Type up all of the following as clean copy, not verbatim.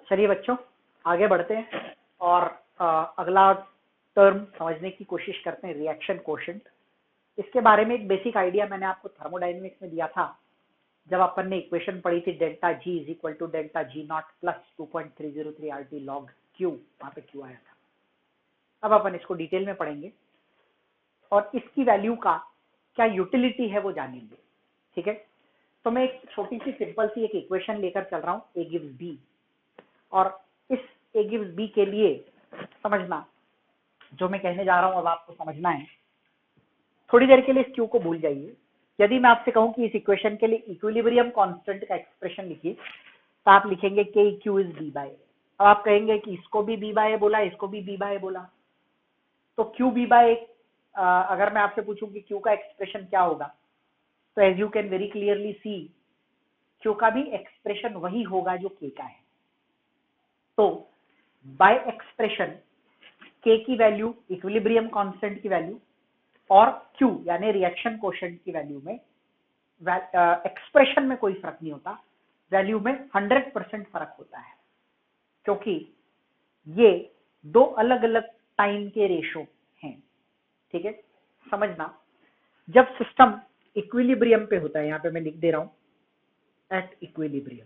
चलिए बच्चों, आगे बढ़ते हैं और अगला टर्म समझने की कोशिश करते हैं, रिएक्शन कोशेंट। इसके बारे में एक बेसिक आइडिया मैंने आपको थर्मोडायनेमिक्स में दिया था जब अपन ने इक्वेशन पढ़ी थी, delta G is equal to delta G nought plus 2.303 RT log Q, वहां पे क्यू आया था। अब अपन इसको डिटेल में पढ़ेंगे और इसकी वैल्यू का क्या यूटिलिटी है वो जानेंगे। ठीक है, तो मैं एक छोटी सी सिंपल सी एक इक्वेशन लेकर चल रहा हूँ, ए गिव्स बी, और इस ए गिव्स बी के लिए समझना, जो मैं कहने जा रहा हूं अब आपको समझना है। थोड़ी देर के लिए इस क्यू को भूल जाइए। यदि मैं आपसे कहूं कि इस इक्वेशन के लिए इक्विलिब्रियम कांस्टेंट का एक्सप्रेशन लिखिए, तो आप लिखेंगे के क्यू इज बी बाय। अब आप कहेंगे कि इसको भी बी बाय बोला, इसको भी बी बाय बोला, तो क्यू बी बाय, अगर मैं आपसे पूछूं कि क्यू का एक्सप्रेशन क्या होगा, तो as you can very clearly see, Q का भी एक्सप्रेशन वही होगा जो के का है। तो बाय एक्सप्रेशन के की वैल्यू, इक्विलिब्रियम कांस्टेंट की वैल्यू और क्यू यानी रिएक्शन कोशेंट की वैल्यू में एक्सप्रेशन में कोई फर्क नहीं होता, वैल्यू में 100% फर्क होता है, क्योंकि ये दो अलग अलग टाइम के रेशो हैं। ठीक है, समझना, जब सिस्टम इक्विलिब्रियम पे होता है, यहां पे मैं लिख दे रहा हूं एट इक्विलिब्रियम,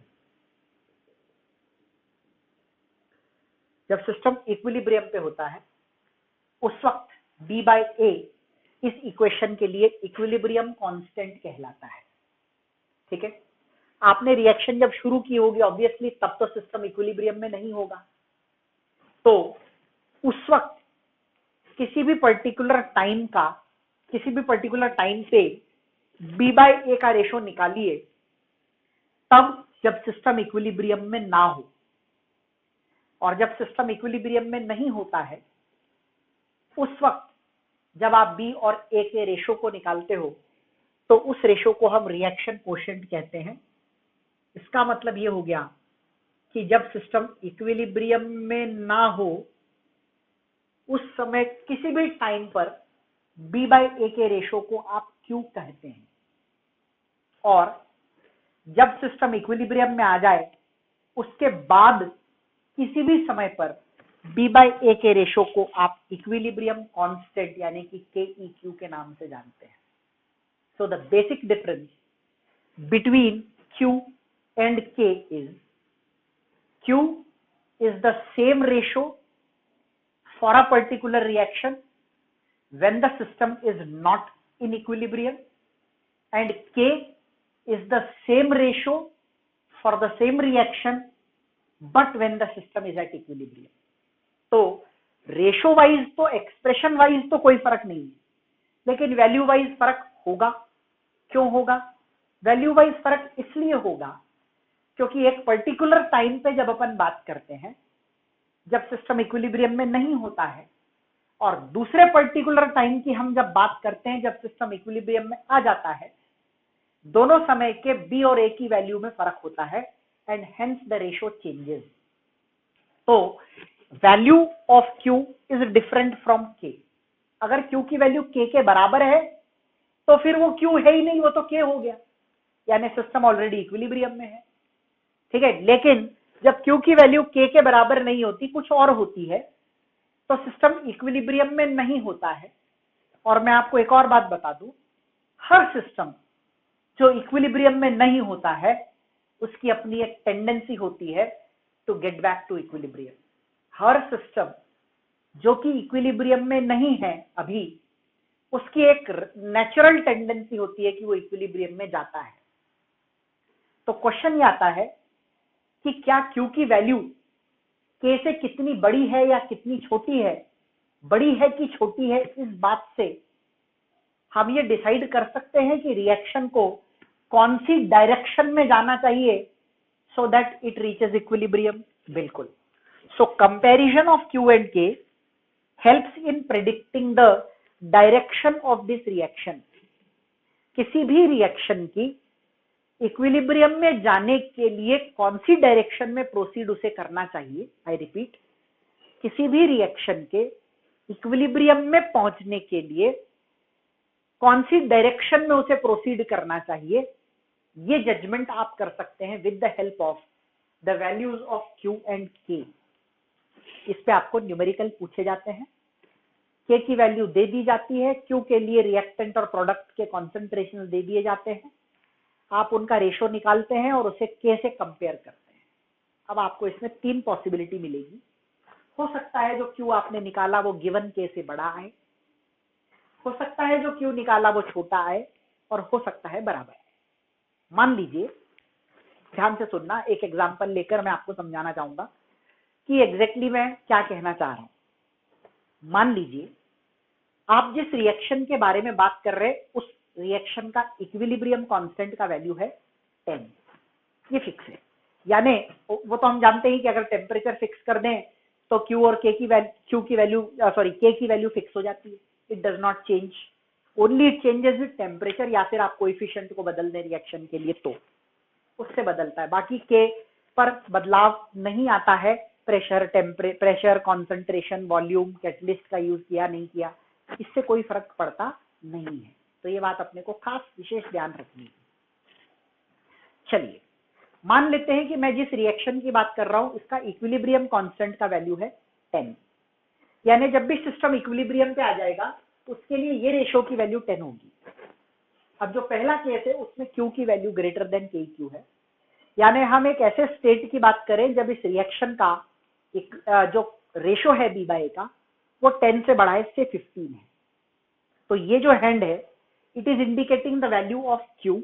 जब सिस्टम इक्विलिब्रियम पे होता है उस वक्त बी बाय ए इस इक्वेशन के लिए इक्विलिब्रियम कांस्टेंट कहलाता है। ठीक है, आपने रिएक्शन जब शुरू की होगी ऑब्वियसली तब तो सिस्टम इक्विलिब्रियम में नहीं होगा, तो उस वक्त किसी भी पर्टिकुलर टाइम पे बी बाय ए का रेशो निकालिए, तब जब सिस्टम इक्विलिब्रियम में ना हो। और जब सिस्टम इक्विलिब्रियम में नहीं होता है उस वक्त जब आप बी और ए के रेशो को निकालते हो, तो उस रेशो को हम रिएक्शन कोशेंट कहते हैं। इसका मतलब ये हो गया कि जब सिस्टम इक्विलिब्रियम में ना हो उस समय किसी भी टाइम पर बी बाय ए के रेशो को आप क्यू कहते हैं, और जब सिस्टम इक्विलिब्रियम में आ जाए उसके बाद किसी भी समय पर बी बाय ए के रेशो को आप इक्विलिब्रियम कांस्टेंट यानी कि के ई क्यू के नाम से जानते हैं। So the basic difference between Q and K is, Q is the same ratio for a particular reaction when the system is not in equilibrium, and K is the same ratio for the same reaction but when the system is at equilibrium. तो ratio wise तो, expression wise तो कोई फर्क नहीं है, लेकिन value wise फर्क होगा। क्यों होगा? वैल्यू वाइज फर्क इसलिए होगा क्योंकि एक पर्टिकुलर टाइम पे जब अपन बात करते हैं, जब सिस्टम इक्विलिब्रियम में नहीं होता है, और दूसरे पर्टिकुलर टाइम की हम जब बात करते हैं जब सिस्टम इक्विलिब्रियम में आ जाता है, दोनों समय के बी और ए की वैल्यू में फर्क होता है and hence the ratio changes. तो value of Q is different from K. अगर क्यू की वैल्यू के बराबर है तो फिर वो क्यू है ही नहीं, वो तो के हो गया, यानी सिस्टम ऑलरेडी इक्विलिब्रियम में है। ठीक है, लेकिन जब क्यू की वैल्यू के बराबर नहीं होती, कुछ और होती है, तो सिस्टम इक्विलिब्रियम में नहीं होता है। और मैं आपको एक और बात बता दूं, हर सिस्टम जो इक्विलिब्रियम में नहीं होता है उसकी अपनी एक टेंडेंसी होती है to get back to equilibrium. हर सिस्टम जो कि इक्विलिब्रियम में नहीं है अभी, उसकी एक नेचुरल टेंडेंसी होती है कि वो इक्विलिब्रियम में जाता है। तो क्वेश्चन ये आता है कि क्या क्यू की वैल्यू के से कितनी बड़ी है या कितनी छोटी है, बड़ी है कि छोटी है, इस बात से हम ये डिसाइड कर सकते हैं कि रिएक्शन को कौन सी डायरेक्शन में जाना चाहिए so that it reaches equilibrium. बिल्कुल। सो कंपैरिजन ऑफ क्यू एंड के helps in predicting the direction of this reaction. किसी भी रिएक्शन की इक्विलिब्रियम में जाने के लिए कौन सी डायरेक्शन में प्रोसीड उसे करना चाहिए, आई रिपीट, किसी भी रिएक्शन के इक्विलिब्रियम में पहुंचने के लिए कौन सी डायरेक्शन में उसे प्रोसीड करना चाहिए, ये जजमेंट आप कर सकते हैं with the help of the values of Q and K, इस पे आपको न्यूमेरिकल पूछे जाते हैं। K की वैल्यू दे दी जाती है, Q के लिए रिएक्टेंट और प्रोडक्ट के कॉन्सेंट्रेशन दे दिए जाते हैं, आप उनका रेशो निकालते हैं और उसे K से कंपेयर करते हैं। अब आपको इसमें 3 पॉसिबिलिटी मिलेगी। हो सकता है जो Q आपने निकाला वो गिवन K से बड़ा आए, हो सकता है जो Q निकाला वो छोटा आए, और हो सकता है बराबर आए। मान लीजिए, ध्यान से सुनना, एक एग्जांपल लेकर मैं आपको समझाना चाहूंगा कि एग्जैक्टली मैं क्या कहना चाह रहा हूं। मान लीजिए आप जिस रिएक्शन के बारे में बात कर रहे हैं उस रिएक्शन का इक्विलिब्रियम कांस्टेंट का वैल्यू है 10, ये फिक्स है। यानी वो तो हम जानते ही कि अगर टेम्परेचर फिक्स कर दें तो Q और K की वैल्यू फिक्स हो जाती है। It does not change, only it changes with temperature, या फिर आप कोएफिशिएंट को बदल दें रिएक्शन के लिए तो उससे बदलता है। बाकी K पर बदलाव नहीं आता है, प्रेशर, कॉन्सेंट्रेशन, वॉल्यूम, कैटलिस्ट का यूज किया नहीं किया, इससे कोई फर्क पड़ता नहीं है। तो ये बात अपने को खास विशेष ध्यान रखनी है। चलिए मान लेते हैं कि मैं जिस रिएक्शन की बात कर रहा हूं उसका इक्विलिब्रियम कांस्टेंट का वैल्यू है 10, यानी जब भी सिस्टम इक्विलिब्रियम पे आ जाएगा उसके लिए ये रेशो की वैल्यू 10 होगी। अब जो पहला केस है उसमें Q की वैल्यू ग्रेटर देन KQ है, यानी हम एक ऐसे स्टेट की बात करें जब इस रिएक्शन का जो रेशो है B/A का वो 10 से बड़ा है, से 15 है। तो ये जो हैंड है it is indicating the value of Q,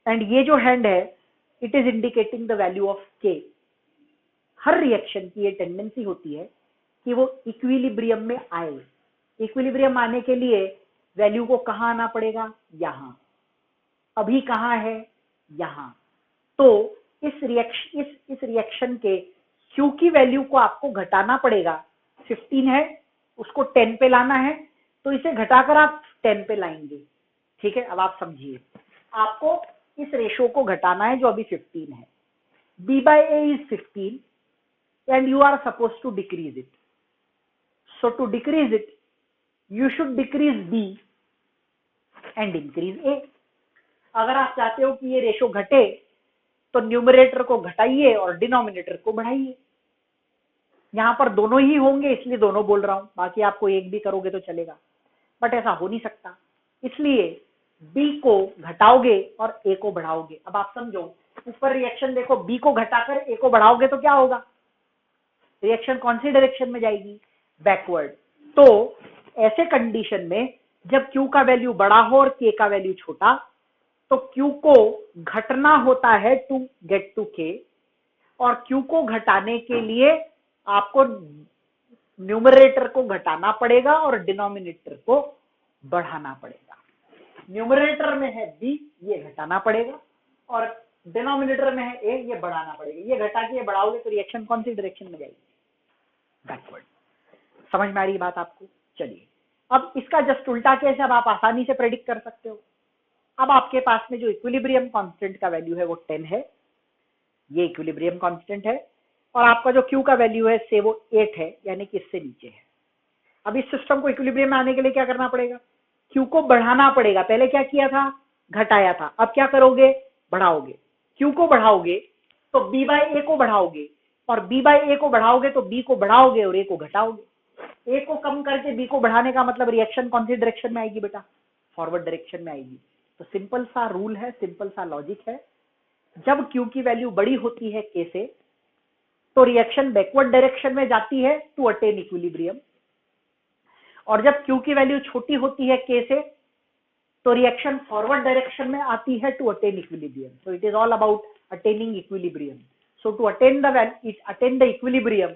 and ये जो हैंड है it is indicating the value of K। Her reaction की ये टेंडेंसी होती है कि वो इक्विलिब्रियम में आए। इक्विलिब्रियम आने के लिए वैल्यू को कहाँ आना पड़ेगा, यहाँ। अभी कहाँ है, यहाँ। तो इस रिएक्शन के Q की वैल्यू को आपको घटाना पड़ेगा। 15 है, उसको 10 पे लाना है, तो इसे घटाकर आप 10 पे लाएंगे। ठीक है, अब आप समझिए, आपको इस रेशो को घटाना है जो अभी 15 है। B/A is 15 and you are supposed to decrease it. So to decrease it, you should decrease B and increase A. अगर आप चाहते हो कि ये रेशो घटे तो न्यूमरेटर को घटाइए और डिनोमिनेटर को बढ़ाइए। यहां पर दोनों ही होंगे इसलिए दोनों बोल रहा हूं, बाकी आपको एक भी करोगे तो चलेगा, बट ऐसा हो नहीं सकता, इसलिए B को घटाओगे और A को बढ़ाओगे। अब आप समझो, ऊपर रिएक्शन देखो, B को घटाकर A को बढ़ाओगे तो क्या होगा, रिएक्शन कौन सी डायरेक्शन में जाएगी, बैकवर्ड। तो ऐसे कंडीशन में जब Q का वैल्यू बड़ा हो और K का वैल्यू छोटा, तो Q को घटना होता है टू गेट टू K, और Q को घटाने के लिए आपको न्यूमरेटर को घटाना पड़ेगा और डिनोमिनेटर को बढ़ाना पड़ेगा। न्यूमरेटर में है B, ये घटाना पड़ेगा, और डिनोमिनेटर में है A, ये बढ़ाना पड़ेगा। ये घटा के ये बढ़ाओगे तो रिएक्शन कौन सी डायरेक्शन में जाएगी, बैकवर्ड। समझ में आ रही बात आपको? चलिए, अब इसका जस्ट उल्टा केस अब आप आसानी से प्रेडिक्ट कर सकते हो। अब आपके पास में जो इक्विलिब्रियम कांस्टेंट का वैल्यू है वो 10 है, ये इक्विलिब्रियम कांस्टेंट है, और आपका जो Q का वैल्यू है से वो 8 है, यानी कि इससे नीचे है। अब इस सिस्टम को इक्विलिब्रियम में आने के लिए क्या करना पड़ेगा, Q को बढ़ाना पड़ेगा। पहले क्या किया था, घटाया था, अब क्या करोगे, बढ़ाओगे। Q को बढ़ाओगे तो B/A को बढ़ाओगे, और B/A को बढ़ाओगे तो B को बढ़ाओगे और A को घटाओगे। A को कम करके B को बढ़ाने का मतलब रिएक्शन कौन सी डायरेक्शन में आएगी बेटा, फॉरवर्ड डायरेक्शन में आएगी। तो सिंपल सा रूल है, सिंपल सा लॉजिक है, जब Q की वैल्यू बड़ी होती है K से तो रिएक्शन बैकवर्ड डायरेक्शन में जाती है टू अटेन इक्विलिब्रियम, और जब Q की वैल्यू छोटी होती है K से तो रिएक्शन फॉरवर्ड डायरेक्शन में आती है to attain equilibrium. So it is all about attaining equilibrium. So to attain the equilibrium,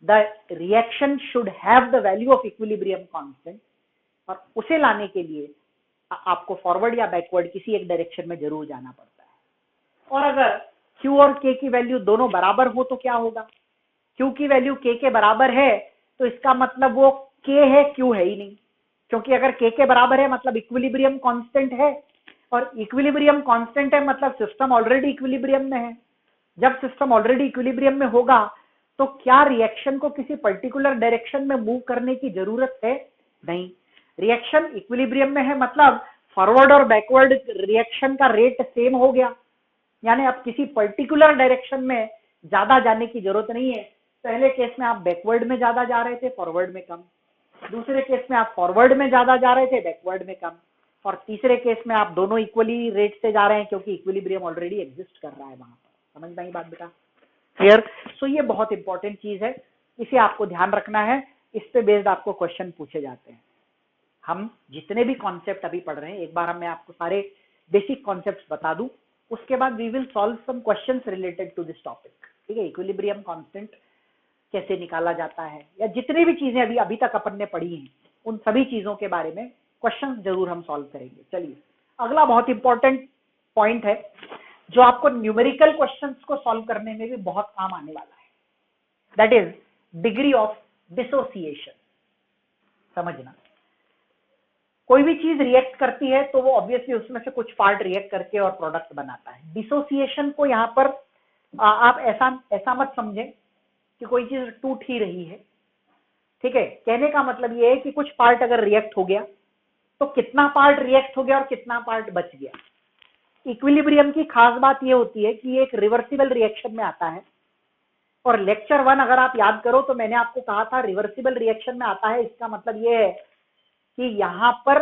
the reaction should have the value of equilibrium constant, और उसे लाने के लिए आपको फॉरवर्ड या बैकवर्ड किसी एक डायरेक्शन में जरूर जाना पड़ता है। और अगर Q और K की वैल्यू दोनों बराबर हो तो क्या होगा, Q की वैल्यू K के बराबर है तो इसका मतलब वो K है, Q है ही नहीं, क्योंकि अगर K के बराबर है मतलब इक्विलिब्रियम कांस्टेंट है, और इक्विलिब्रियम कांस्टेंट है मतलब सिस्टम ऑलरेडी इक्विलिब्रियम में है। जब सिस्टम ऑलरेडी इक्विलिब्रियम में होगा तो क्या रिएक्शन को किसी पर्टिकुलर डायरेक्शन में मूव करने की जरूरत है, नहीं। रिएक्शन इक्विलिब्रियम में है मतलब फॉरवर्ड और बैकवर्ड रिएक्शन का रेट सेम हो गया, यानी अब किसी पर्टिकुलर डायरेक्शन में ज्यादा जाने की जरूरत नहीं है। पहले केस में आप बैकवर्ड में ज्यादा जा रहे थे, फॉरवर्ड में कम। दूसरे केस में आप फॉरवर्ड में ज्यादा जा रहे थे, बैकवर्ड में कम। और तीसरे केस में आप दोनों इक्वली रेट से जा रहे हैं, क्योंकि इक्विलिब्रियम ऑलरेडी एग्जिस्ट कर रहा है वहां पर। समझ में आई बात बेटा? क्लियर? सो ये बहुत इंपॉर्टेंट चीज है, इसे आपको ध्यान रखना है। इस पे बेस्ड आपको क्वेश्चन पूछे जाते हैं। हम जितने भी कॉन्सेप्ट अभी पढ़ रहे हैं, एक बार मैं आपको सारे बेसिक कॉन्सेप्ट्स बता दूं, उसके बाद we will solve some questions related to this topic. ठीक है? इक्विलिब्रियम कांस्टेंट कैसे निकाला जाता है, या जितनी भी चीजें अभी तक अपन ने पढ़ी हैं, उन सभी चीजों के बारे में क्वेश्चंस जरूर हम सॉल्व करेंगे। चलिए, अगला बहुत इंपॉर्टेंट पॉइंट है जो आपको न्यूमेरिकल क्वेश्चंस को सॉल्व करने में भी बहुत काम आने वाला है, that is degree of dissociation. समझना, कोई भी चीज रिएक्ट करती है तो वो ऑब्वियसली उसमें से कुछ पार्ट रिएक्ट करके और प्रोडक्ट बनाता है। डिसोसिएशन को यहाँ पर आप ऐसा मत समझें कि कोई चीज टूट ही रही है। ठीक है? कहने का मतलब ये है कि कुछ पार्ट अगर रिएक्ट हो गया तो कितना पार्ट रिएक्ट हो गया और कितना पार्ट बच गया। इक्विलिब्रियम की खास बात ये होती है कि ये एक रिवर्सिबल रिएक्शन में आता है। और लेक्चर 1 अगर आप याद करो तो मैंने आपको कहा था रिवर्सिबल रिएक्शन में आता है, इसका मतलब ये है कि यहां पर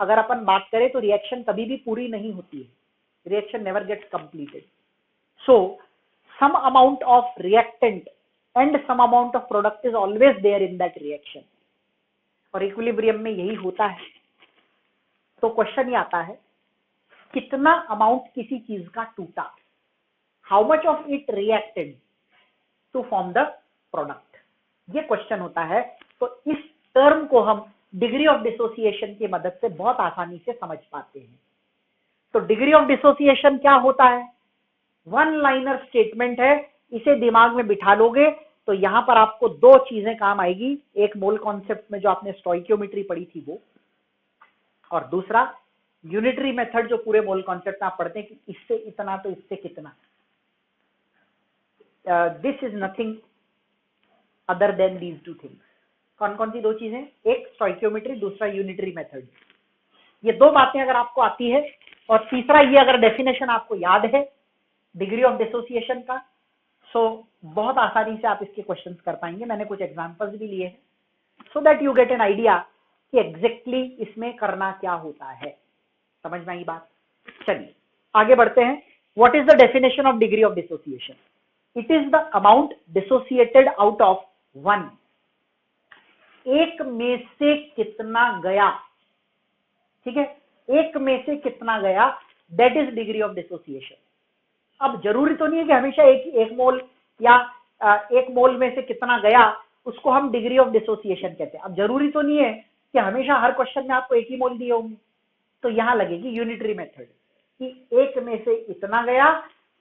अगर अपन बात करें तो रिएक्शन कभी भी पूरी नहीं होती है, reaction never gets completed. So some amount of reactant and some amount of product is always there in that reaction, और इक्विलिब्रियम में यही होता है। तो क्वेश्चन ये आता है, कितना अमाउंट किसी चीज का टूटा, how much of it reacted to form the product, ये क्वेश्चन होता है। तो इस टर्म को हम डिग्री ऑफ डिसोसिएशन की मदद से बहुत आसानी से समझ पाते हैं। तो डिग्री ऑफ डिसोसिएशन क्या होता है? वन लाइनर स्टेटमेंट है, इसे दिमाग में बिठा लोगे तो यहां पर आपको दो चीजें काम आएगी। एक मोल कॉन्सेप्ट में जो आपने स्टोइकियोमेट्री पढ़ी थी वो, और दूसरा यूनिटरी मेथड जो पूरे मोल कॉन्सेप्ट में आप पढ़ते हैं कि इससे इतना तो इससे कितना। This is nothing other than these two things. कौन कौन सी दो चीजें? एक स्टोइकियोमेट्री, दूसरा यूनिटरी मेथड। ये दो बातें अगर आपको आती है, और तीसरा ये अगर डेफिनेशन आपको याद है डिग्री ऑफ डिसोसिएशन का, सो बहुत आसानी से आप इसके क्वेश्चंस कर पाएंगे। मैंने कुछ एग्जांपल्स भी लिए हैं so that you get an idea कि एग्जैक्टली इसमें करना क्या होता है। समझ में आई बात? चलिए आगे बढ़ते हैं। What is the definition of degree of dissociation? It is the amount dissociated out of one. एक में से कितना गया, ठीक है? एक में से कितना गया, that is degree of dissociation. अब जरूरी तो नहीं है कि हमेशा एक मोल या एक मोल में से कितना गया उसको हम डिग्री ऑफ डिसोसिएशन कहते हैं। अब जरूरी तो नहीं है कि हमेशा हर क्वेश्चन में आपको एक ही मोल दिए होंगे, तो यहां लगेगी यूनिटरी मेथड कि एक में से इतना गया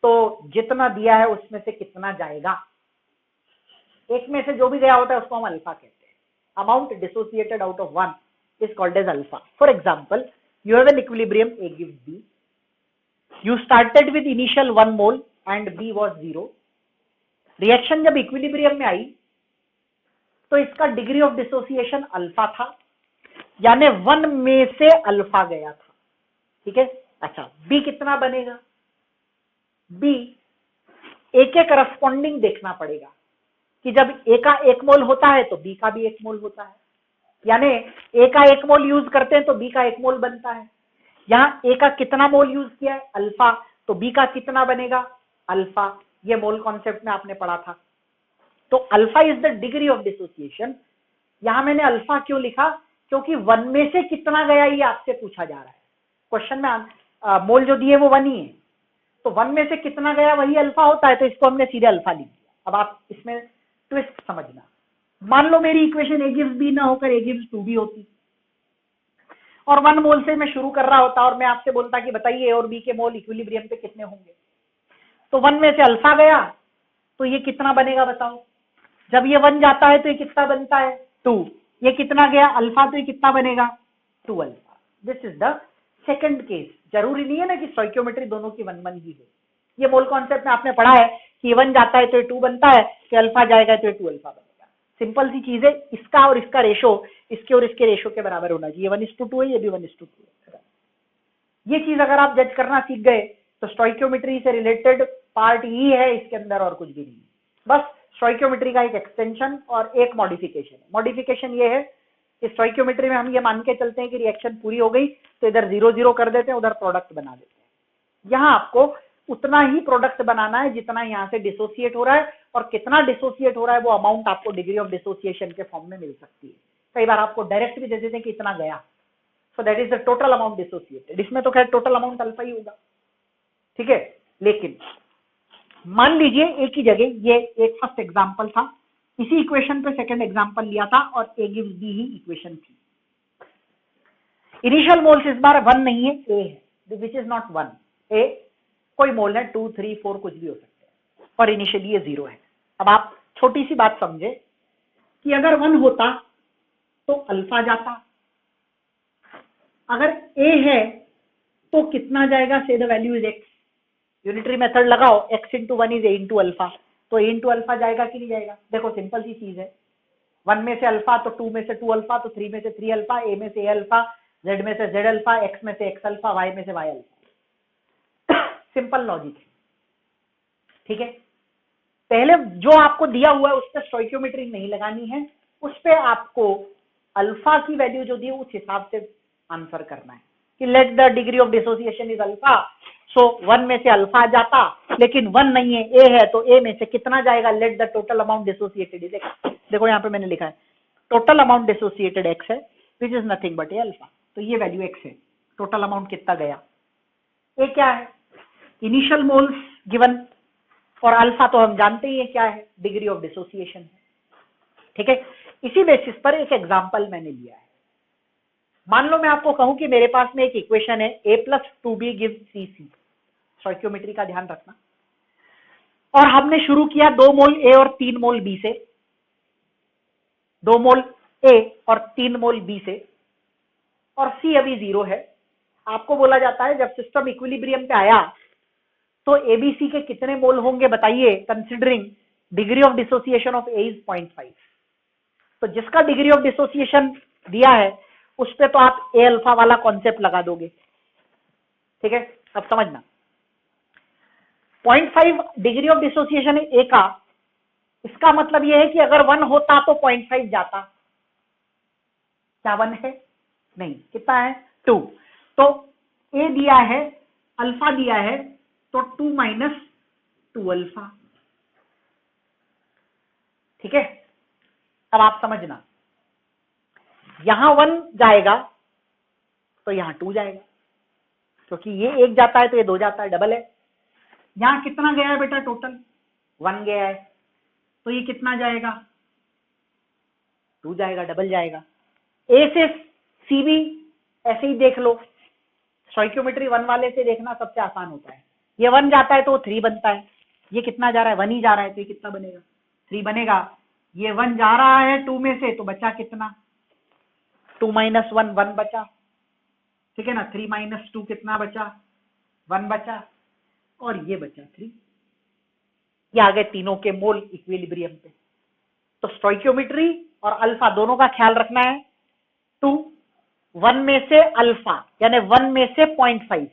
तो जितना दिया है उसमें से कितना जाएगा। एक में से जो भी गया होता है उसको हम अल्फा कहते हैं। Amount dissociated out of one is called as alpha. For example, you have an equilibrium, A gives B. You started with initial 1 mole and B was 0. Reaction जब equilibrium में आई तो इसका डिग्री ऑफ डिसोसिएशन अल्फा था, यानी 1 में से alpha गया था। ठीक है? अच्छा, B कितना बनेगा? B A के करस्पॉन्डिंग देखना पड़ेगा कि जब A का 1 मोल होता है तो B का भी 1 मोल होता है, यानी A का 1 मोल यूज करते हैं तो B का 1 मोल बनता है। यहाँ A का कितना मोल यूज किया है? अल्फा, तो B का कितना बनेगा? अल्फा। ये मोल कॉन्सेप्ट में आपने पढ़ा था। तो alpha is the degree of dissociation. यहां मैंने अल्फा क्यों लिखा? क्योंकि 1 में से कितना गया ये आपसे पूछा जा रहा है। क्वेश्चन में मोल जो दिए वो 1 ही है, तो 1 में से कितना गया वही अल्फा होता है, तो इसको हमने सीधे अल्फा लिख दिया। अब आप इसमें ट्विस्ट समझना। मान लो मेरी इक्वेशन A gives B ना होकर A gives 2B होती, और 1 मोल से मैं शुरू कर रहा होता और मैं आपसे बोलता कि बताइए A और B के मोल इक्विलिब्रियम पे कितने होंगे। तो 1 में से अल्फा गया तो ये कितना बनेगा बताओ? जब ये 1 जाता है तो ये कितना बनता है? 2। ये कितना गया? अल्फा, तो ये कितना बनेगा? 2 alpha. This is the second case. जरूरी नहीं है ना कि स्टोइकियोमेट्री दोनों की 1-1 ही हो। ये मोल कॉन्सेप्ट में आपने पढ़ा है कि 1 जाता है तो ये 2 बनता है, कि अल्फा जाएगा तो ये 2 अल्फा बनेगा। सिंपल सी चीज है, इसका और इसका रेशो इसके और इसके रेशो के बराबर होना चाहिए। 1:2 है, ये भी 1:2 है। ये चीज अगर आप जज करना सीख गए तो स्टोइकियोमेट्री से रिलेटेड पार्ट ई है इसके अंदर और कुछ भी नहीं है। बस स्टोइकियोमेट्री का एक एक्सटेंशन और एक मॉडिफिकेशन है। मॉडिफिकेशन ये है कि स्टोइकियोमेट्री में हम ये मान के चलते हैं कि रिएक्शन पूरी हो गई तो इधर 0 0 कर देते हैं, उधर प्रोडक्ट बना देते हैं। यहाँ आपको उतना ही प्रोडक्ट बनाना है जितना यहाँ से डिसोसिएट हो रहा है, और कितना डिसोसिएट हो रहा है वो अमाउंट आपको डिग्री ऑफ डिसोसिएशन के फॉर्म में मिल सकती है। कई बार आपको डायरेक्ट भी दे देते हैं कि इतना गया, so that is the total amount dissociated. इसमें तो खैर टोटल अमाउंट अल्फा ही होगा, ठीक है। लेकिन मान लीजिए एक ही जगह, ये एक फर्स्ट एग्जांपल था, इसी इक्वेशन पे सेकंड एग्जांपल लिया था और ए गिव्स बी ही इक्वेशन थी। इनिशियल मोल्स इस बार 1 नहीं है, ए है, विच इज नॉट 1। ए कोई मोल है 2 3 4 कुछ भी हो सकते हैं, और इनिशियली ये 0 है। अब आप छोटी सी बात समझे कि अगर 1 होता तो अल्फा जाता, अगर ए है तो कितना जाएगा, से the value is x. Unitary method लगाओ, x into 1 is A into alpha, तो ए इंटू अल्फा जाएगा कि नहीं जाएगा। देखो सिंपल सी चीज है, 1 में से अल्फा तो 2 में से 2 अल्फा, तो 3 में से 3 अल्फा, ए में से ए अल्फा, जेड में से जेड अल्फा, एक्स में से एक्स अल्फा, वाई में से वाई अल्फा। सिंपल लॉजिक है, ठीक है। पहले जो आपको दिया हुआ है उस पर स्टोइकियोमेट्री नहीं लगानी है, उस पर आपको अल्फा की वैल्यू जो दी है उस हिसाब से आंसर करना है कि let the degree of dissociation is alpha, so 1 में से अल्फा जाता, लेकिन 1 नहीं है, ए है, तो ए में से कितना जाएगा, let the total amount dissociated is x. देखो यहाँ पे मैंने लिखा है टोटल अमाउंट डिसोसिएटेड एक्स है, which is nothing but A alpha, तो ये वैल्यू एक्स है। टोटल अमाउंट कितना गया, ए क्या है, इनिशियल मोल्स गिवन, और अल्फा तो हम जानते ही है क्या है, डिग्री ऑफ डिसोसिएशन है, ठीक है। इसी बेसिस पर एक एग्जांपल मैंने लिया है। मान लो मैं आपको कहूं कि मेरे पास में एक इक्वेशन है a+2b गिव्स cc, स्टोइकियोमेट्री का ध्यान रखना, और हमने शुरू किया 2 मोल ए और 3 मोल बी से, 2 मोल ए और 3 मोल बी से, और सी अभी 0 है। आपको बोला जाता है जब सिस्टम इक्विलिब्रियम पे आया तो एबीसी के कितने मोल होंगे बताइए, considering degree of dissociation of A is 0.5। तो जिसका डिग्री ऑफ डिसोसिएशन दिया है उस पे तो आप ए अल्फा वाला कॉन्सेप्ट लगा दोगे, ठीक है। अब समझना 0.5 डिग्री ऑफ डिसोसिएशन है ए का, इसका मतलब यह है कि अगर 1 होता तो 0.5 जाता। क्या 1 है, नहीं, कितना है 2। तो ए दिया है, अल्फा दिया है, तो 2 माइनस 2 अल्फा, ठीक है। अब आप समझना, यहां 1 जाएगा तो यहां 2 जाएगा, क्योंकि ये 1 जाता है तो ये 2 जाता है, डबल है। यहां कितना गया है बेटा, टोटल 1 गया है, तो ये कितना जाएगा, 2 जाएगा, डबल जाएगा। ए से सी भी ऐसे ही देख लो, स्टोइकियोमेट्री 1 वाले से देखना सबसे आसान होता है। ये 1 जाता है तो 3 बनता है, ये कितना जा रहा है, 1 ही जा रहा है, तो ये कितना बनेगा, 3 बनेगा। ये 1 जा रहा है 2 में से, तो बचा कितना, 2 माइनस 1 1 बचा, ठीक है ना। 3 माइनस 2 कितना बचा, 1 बचा, और ये बचा 3। ये आ गए तीनों के मोल इक्विलिब्रियम पे। तो स्टोइकियोमेट्री और अल्फा दोनों का ख्याल रखना है। 2 1 में से अल्फा यानी 1 में से 0.5,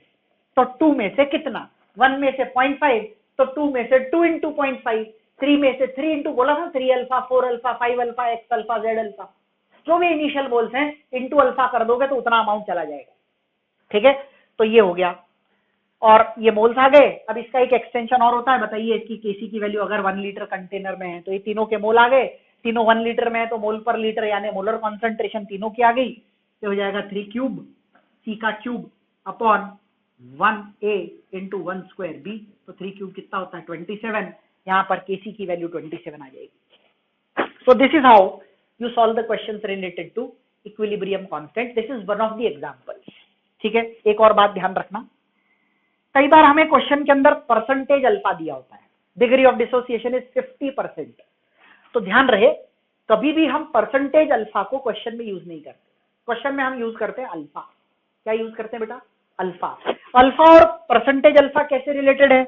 तो 2 में से कितना, 1 में से 0.5, तो 2 में से 2 इंटू 0.5, 3 में से 3 इंटू, बोला था 3 alpha 4 alpha 5 alpha x alpha Z alpha, जो भी इनिशियल मोल्स हैं इंटू अल्फा कर दोगे तो उतना अमाउंट चला जाएगा, ठीक है। तो ये हो गया, और ये मोल्स आ गए। अब इसका एक एक्सटेंशन और होता है, बताइए इसकी केसी की वैल्यू अगर 1 लीटर कंटेनर में है तो ये तीनों के मोल आ गए, तीनों 1 लीटर में है तो मोल पर लीटर यानी मोलर कॉन्सेंट्रेशन तीनों की आ गई। ये हो जाएगा 3 क्यूब सी का cube upon 1a into 1 square B, तो 3 क्यूब कितना होता है 27, यहाँ पर केसी की वैल्यू 27 आ जाएगी। So this is how you solve the questions related to equilibrium constant. This is one of the examples, ठीक है। एक और बात ध्यान रखना, कई बार हमें क्वेश्चन के अंदर परसेंटेज अल्फा दिया होता है, डिग्री ऑफ डिसोसिएशन इज 50%, तो ध्यान रहे कभी भी हम परसेंटेज अल्फा को क्वेश्चन में यूज नहीं करते। क्वेश्चन में हम यूज करते हैं अल्फा। क्या यूज करते हैं बेटा, अल्फा। अल्फा और परसेंटेज अल्फा कैसे रिलेटेड है,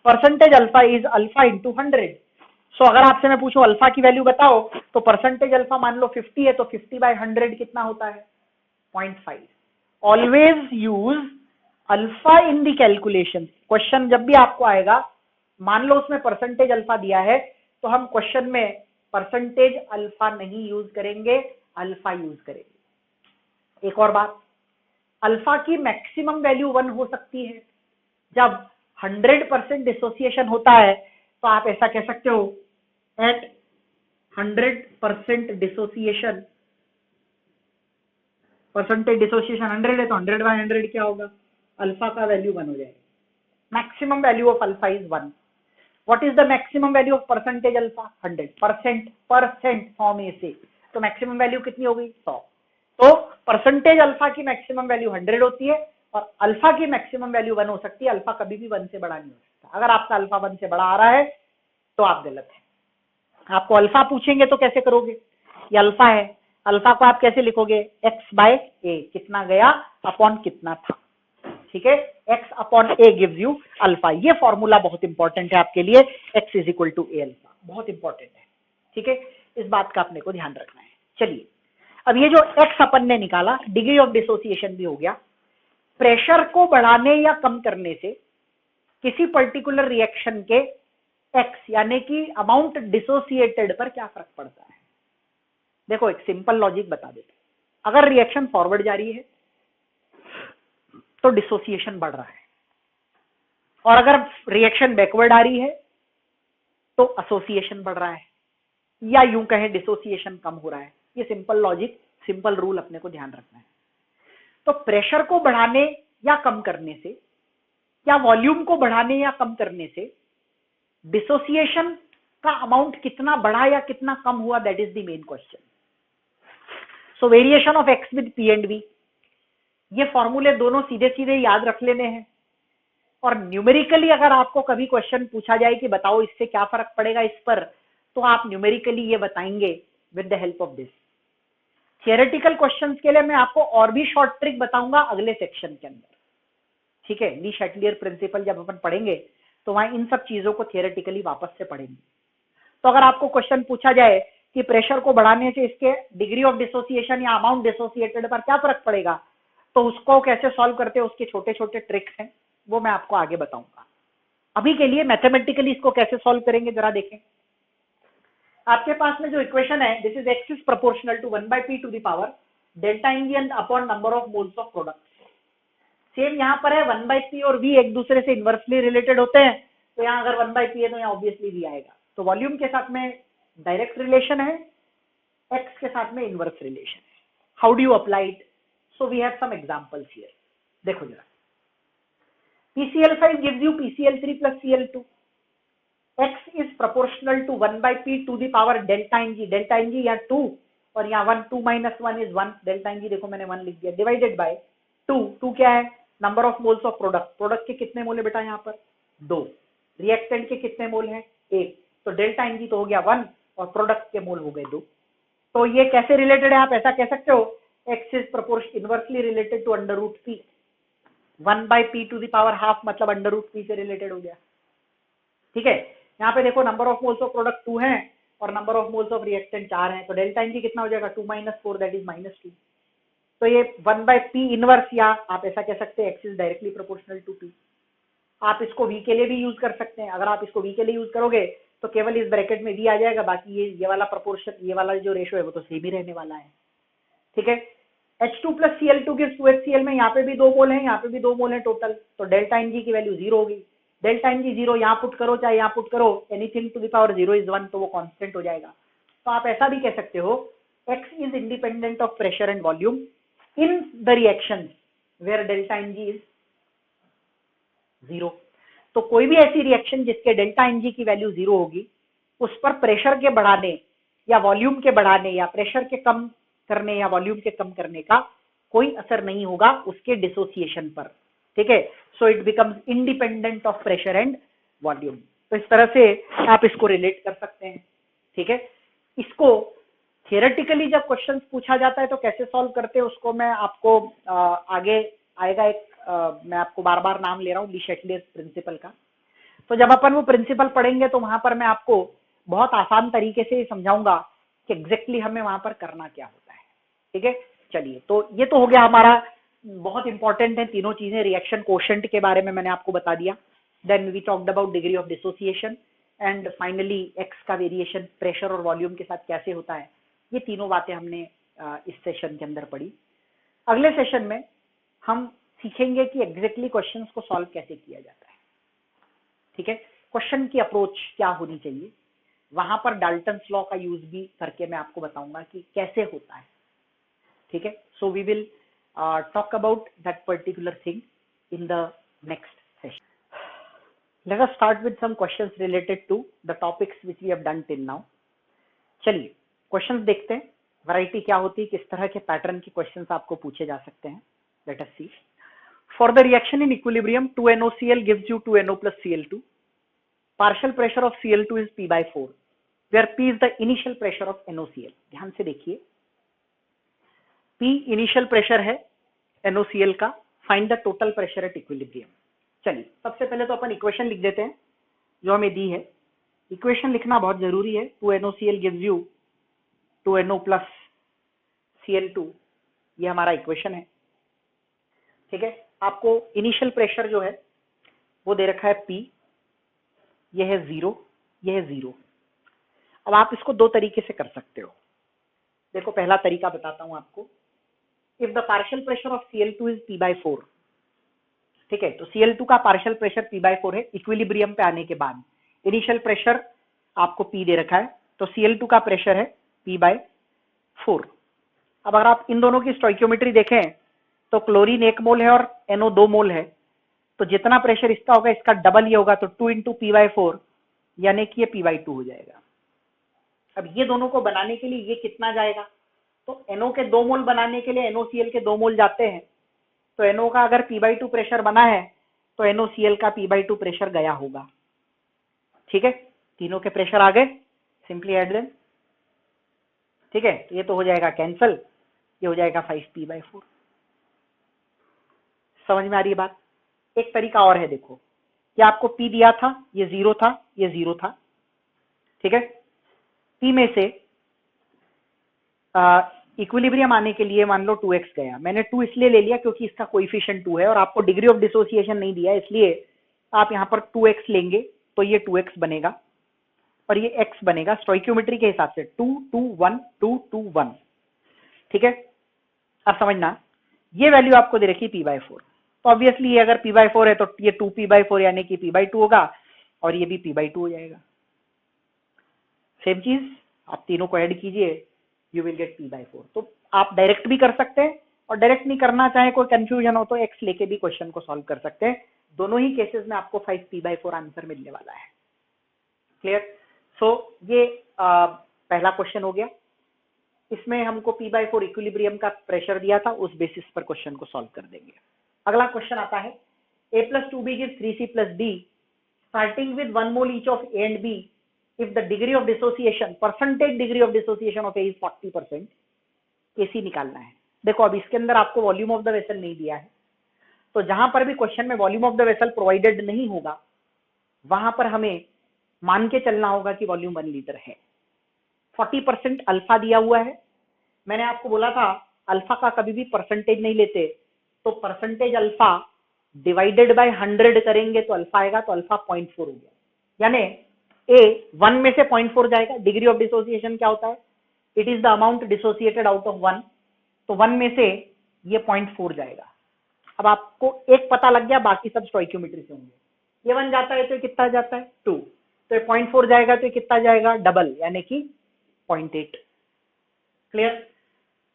percentage alpha is alpha into 100। सो अगर आपसे मैं पूछूं अल्फा की वैल्यू बताओ, तो परसेंटेज अल्फा मान लो 50 है, तो 50/100 कितना होता है 0.5। Always use alpha in the calculation. Question जब भी आपको आएगा मान लो उसमें परसेंटेज अल्फा दिया है, तो हम क्वेश्चन में परसेंटेज अल्फा नहीं यूज करेंगे, अल्फा यूज करेंगे। एक और बात, अल्फा की मैक्सिमम वैल्यू 1 हो सकती है। जब 100% डिसोसिएशन होता है तो आप ऐसा कह सकते हो, एट 100% डिसोसिएशन, परसेंटेज डिसोसिएशन 100 है तो 100/100 क्या होगा, अल्फा का वैल्यू 1 हो जाएगा। Maximum value of alpha is 1। What is the maximum value of percentage alpha, 100%, percent form में से, तो मैक्सिमम वैल्यू कितनी हो गई, 100। तो परसेंटेज अल्फा की मैक्सिमम वैल्यू 100 होती है और अल्फा की मैक्सिमम वैल्यू 1 हो सकती है। अल्फा कभी भी 1 से बड़ा नहीं हो सकता। अगर आपका अल्फा 1 से बड़ा आ रहा है तो आप गलत है। आपको अल्फा पूछेंगे तो कैसे करोगे, ये अल्फा है, अल्फा को आप कैसे लिखोगे, x/a, कितना गया अपॉन कितना था, ठीक है, x/a गिव्स यू अल्फा। ये फॉर्मूला बहुत इंपॉर्टेंट है आपके लिए, x is equal to a alpha, बहुत इंपॉर्टेंट है, ठीक है, इस बात का अपने को ध्यान रखना है। चलिए, अब ये जो x अपन ने निकाला, डिग्री ऑफ डिसोसिएशन भी हो गया। प्रेशर को बढ़ाने या कम करने से किसी पर्टिकुलर रिएक्शन के x यानी कि अमाउंट डिसोसिएटेड पर क्या फर्क पड़ता है। देखो, एक सिंपल लॉजिक बता देते, अगर रिएक्शन फॉरवर्ड जा रही है तो डिसोसिएशन बढ़ रहा है, और अगर रिएक्शन बैकवर्ड आ रही है तो एसोसिएशन बढ़ रहा है, या यूं कहें डिसोसिएशन कम हो रहा है। ये सिंपल लॉजिक, सिंपल रूल अपने को ध्यान रखना है। तो प्रेशर को बढ़ाने या कम करने से, या वॉल्यूम को बढ़ाने या कम करने से डिसोसिएशन का अमाउंट कितना बढ़ा या कितना कम हुआ, that is the main question. So variation of X with P and V, ये फॉर्मूले दोनों सीधे सीधे याद रख लेने हैं। और न्यूमेरिकली अगर आपको कभी क्वेश्चन पूछा जाए कि बताओ इससे क्या फर्क पड़ेगा इस पर, तो आप न्यूमेरिकली ये बताएंगे with the help of this. Theoretical questions के लिए मैं आपको और भी शॉर्ट ट्रिक बताऊंगा अगले सेक्शन के अंदर, ठीक है। ली शैटलियर प्रिंसिपल जब अपन पढ़ेंगे तो वहां इन सब चीजों को थियोरेटिकली वापस से पढ़ेंगे। तो अगर आपको क्वेश्चन पूछा जाए कि प्रेशर को बढ़ाने से इसके डिग्री ऑफ डिसोसिएशन या अमाउंट डिसोसिएटेड पर क्या फर्क पड़ेगा, तो उसको कैसे सॉल्व करते हैं, उसके छोटे छोटे ट्रिक्स हैं, वो मैं आपको आगे बताऊंगा। अभी के लिए मैथमेटिकली इसको कैसे सॉल्व करेंगे जरा देखें। आपके पास में जो इक्वेशन है, this is X is proportional to 1/p to the power delta Indian upon number of moles of product. Same यहाँ पर है, 1/p और v एक दूसरे से इनवर्सली रिलेटेड होते हैं, तो यहाँ अगर 1/p है तो यहाँ ऑब्वियसली v आएगा। तो वॉल्यूम के साथ में डायरेक्ट रिलेशन है, x के साथ में इनवर्स रिलेशन है। How do you apply it, so we have some examples here. देखो जरा, PCl5 gives you PCl3 plus Cl2, x is proportional to 1/p to the power delta Ng, delta Ng यहाँ 2 और यहाँ 1, 2 minus 1 is 1, delta Ng देखो मैंने 1 लिख दिया, divided by 2, 2 क्या है, number of moles of product, product के कितने मोल है बेटा यहाँ पर 2, रिएक्टेंट के कितने मोल हैं 1, तो डेल्टा Ng तो हो गया 1 और प्रोडक्ट के मोल हो गए 2। तो ये कैसे रिलेटेड है, आप ऐसा कह सकते हो, x is inversely related to under root p, 1/p to the power half मतलब अंडर रूट p से रिलेटेड हो गया, ठीक है। यहाँ पे देखो number of moles of product 2 है और number of moles of reactant 4 है, तो डेल्टा Ng कितना हो जाएगा 2 - 4 दैट इज -2। तो ये 1/p इनवर्स, या आप ऐसा कह सकते हैं x is directly proportional to p। आप इसको v के लिए भी यूज कर सकते हैं। अगर आप इसको v के लिए यूज करोगे तो केवल इस ब्रैकेट में v आ जाएगा, बाकी ये वाला प्रोपोर्शन, ये वाला जो रेशो है वो तो सेम ही रहने वाला है, ठीक है। H2 plus Cl2 gives 2HCl में यहाँ पे भी 2 मोल है, यहाँ पे भी 2 मोल है टोटल, तो डेल्टा Ng की वैल्यू 0 होगी। डेल्टा Ng 0 यहाँ पुट करो चाहे यहाँ पुट करो, anything to the power 0 is 1, तो वो कांस्टेंट हो जाएगा। तो आप ऐसा भी कह सकते हो, x is independent of pressure and volume in the reaction where delta Ng is 0। तो कोई भी ऐसी रिएक्शन जिसके डेल्टा Ng की वैल्यू 0 होगी, उस पर प्रेशर के बढ़ाने या वॉल्यूम के बढ़ाने या प्रेशर के कम करने या वॉल्यूम के कम करने का कोई असर नहीं होगा उसके डिसोसिएशन पर, ठीक है। So it becomes independent of pressure and volume. तो इस तरह से आप इसको रिलेट कर सकते हैं, ठीक है। इसको थियोरेटिकली जब क्वेश्चंस पूछा जाता है तो कैसे सॉल्व करते हैं उसको मैं आपको आगे आएगा एक, मैं आपको बार बार नाम ले रहा हूँ ली शैटलियर प्रिंसिपल का। तो जब अपन वो प्रिंसिपल पढ़ेंगे तो वहां पर मैं आपको बहुत आसान तरीके से समझाऊंगा कि एग्जैक्टली हमें वहां पर करना क्या होता है, ठीक है। चलिए, तो ये तो हो गया हमारा, बहुत इंपॉर्टेंट है तीनों चीजें। रिएक्शन कोशेंट के बारे में मैंने आपको बता दिया, then we talked about degree of dissociation, and finally X का वेरिएशन प्रेशर और वॉल्यूम के साथ कैसे होता है। ये तीनों बातें हमने इस सेशन के अंदर पढ़ी। अगले सेशन में हम सीखेंगे कि एग्जैक्टली क्वेश्चंस को सॉल्व कैसे किया जाता है। ठीक है, क्वेश्चन की अप्रोच क्या होनी चाहिए, वहां पर डाल्टन्स लॉ का यूज भी करके मैं आपको बताऊंगा कि कैसे होता है। ठीक है, so we will talk about that particular thing in the next session. Let us start with some questions related to the topics which we have done till now. चलिए क्वेश्चंस देखते हैं, वैरायटी क्या होती है, किस तरह के पैटर्न के क्वेश्चंस आपको पूछे जा सकते हैं। Let us see. For the reaction in equilibrium 2NOCl gives you 2NO plus Cl2. Partial pressure of Cl2 is P/4, where P is the initial pressure of NOCl. ध्यान से देखिए, P इनिशियल प्रेशर है NOCl का, find the total pressure at equilibrium. चलिए सबसे पहले तो अपन equation लिख देते हैं जो हमें दी है। इक्वेशन लिखना बहुत जरूरी है। 2NOCl gives you 2NO plus Cl2, ये हमारा इक्वेशन है। ठीक है, आपको इनिशियल प्रेशर जो है वो दे रखा है P, ये है 0, ये है 0। अब आप इसको दो तरीके से कर सकते हो। देखो पहला तरीका बताता हूं आपको। If the partial pressure of Cl2 is P/4, ठीक है, तो Cl2 का पार्शियल प्रेशर P/4 है इक्विलिब्रियम पे आने के बाद। इनिशियल प्रेशर आपको P दे रखा है, तो Cl2 का प्रेशर है P/4। अब अगर आप इन दोनों की स्टोइकियोमेट्री देखें तो क्लोरीन 1 मोल है और NO 2 मोल है, तो जितना प्रेशर इसका होगा इसका डबल ये होगा, तो 2 × P/4 यानी कि ये P/2 हो जाएगा। अब ये दोनों को बनाने के लिए ये कितना जाएगा, तो NO के 2 मोल बनाने के लिए NOCl के 2 मोल जाते हैं, तो NO का अगर P/2 प्रेशर बना है तो NOCl का P/2 प्रेशर गया होगा। ठीक है, तीनों के प्रेशर आ गए, सिंपली ऐड देम। ठीक है, तो ये तो हो जाएगा कैंसल, ये हो जाएगा 5P/4। समझ में आ रही है बात। एक तरीका और है, देखो ये आपको P दिया था, ये 0 था, ये 0 था। ठीक है, P में से इक्विलिब्रियम आने के लिए मान लो 2x गया। मैंने 2 इसलिए ले लिया क्योंकि इसका कोएफिशिएंट 2 है और आपको डिग्री ऑफ डिसोसिएशन नहीं दिया, इसलिए आप यहाँ पर 2x लेंगे तो ये 2x बनेगा और ये x बनेगा स्टोइकियोमेट्री के हिसाब से 2 2 1 2 2 1। ठीक है, अब समझना, ये वैल्यू आपको दे रखी P/4, तो ऑब्वियसली ये अगर P/4 है तो ये 2P/4 यानी कि P/2 होगा और ये भी P/2 हो जाएगा। सेम चीज आप तीनों को ऐड कीजिए, यू विल गेट P/4। तो आप डायरेक्ट भी कर सकते हैं और डायरेक्ट नहीं करना चाहे, कोई कंफ्यूजन हो तो x लेके भी क्वेश्चन को सॉल्व कर सकते हैं। दोनों ही केसेस में आपको 5P/4 आंसर मिलने वाला है। क्लियर। सो ये पहला क्वेश्चन हो गया। इसमें हमको P/4 इक्विलिब्रियम का प्रेशर दिया था, उस बेसिस पर क्वेश्चन को सॉल्व कर देंगे। अगला क्वेश्चन आता है, A + 2B gives 3C + D, starting with 1 mole each of A and B, if the degree of dissociation, percentage degree of dissociation of A is 40%, AC निकालना है। देखो अब इसके अंदर आपको वॉल्यूम ऑफ द वेसल नहीं दिया है, तो जहां पर भी क्वेश्चन में volume of the vessel provided नहीं होगा वहां पर हमें मान के चलना होगा कि वॉल्यूम 1 लीटर है। 40% अल्फा दिया हुआ है। मैंने आपको बोला था अल्फा का कभी भी परसेंटेज नहीं लेते, तो परसेंटेज अल्फा डिवाइडेड बाय 100 करेंगे तो अल्फा आएगा, तो अल्फा 0.4 हो गया, यानी A 1 में से 0.4 जाएगा। डिग्री ऑफ डिसोसिएशन क्या होता है, it is the amount dissociated out of 1, तो 1 में से ये 0.4 जाएगा। अब आपको एक पता लग गया, बाकी सब स्टोइकियोमेट्री से होंगे। ये 1 जाता है तो ये कितना जाता है 2, तो ये 0.4 जाएगा तो ये कितना जाएगा डबल, यानी कि 0.8। क्लियर।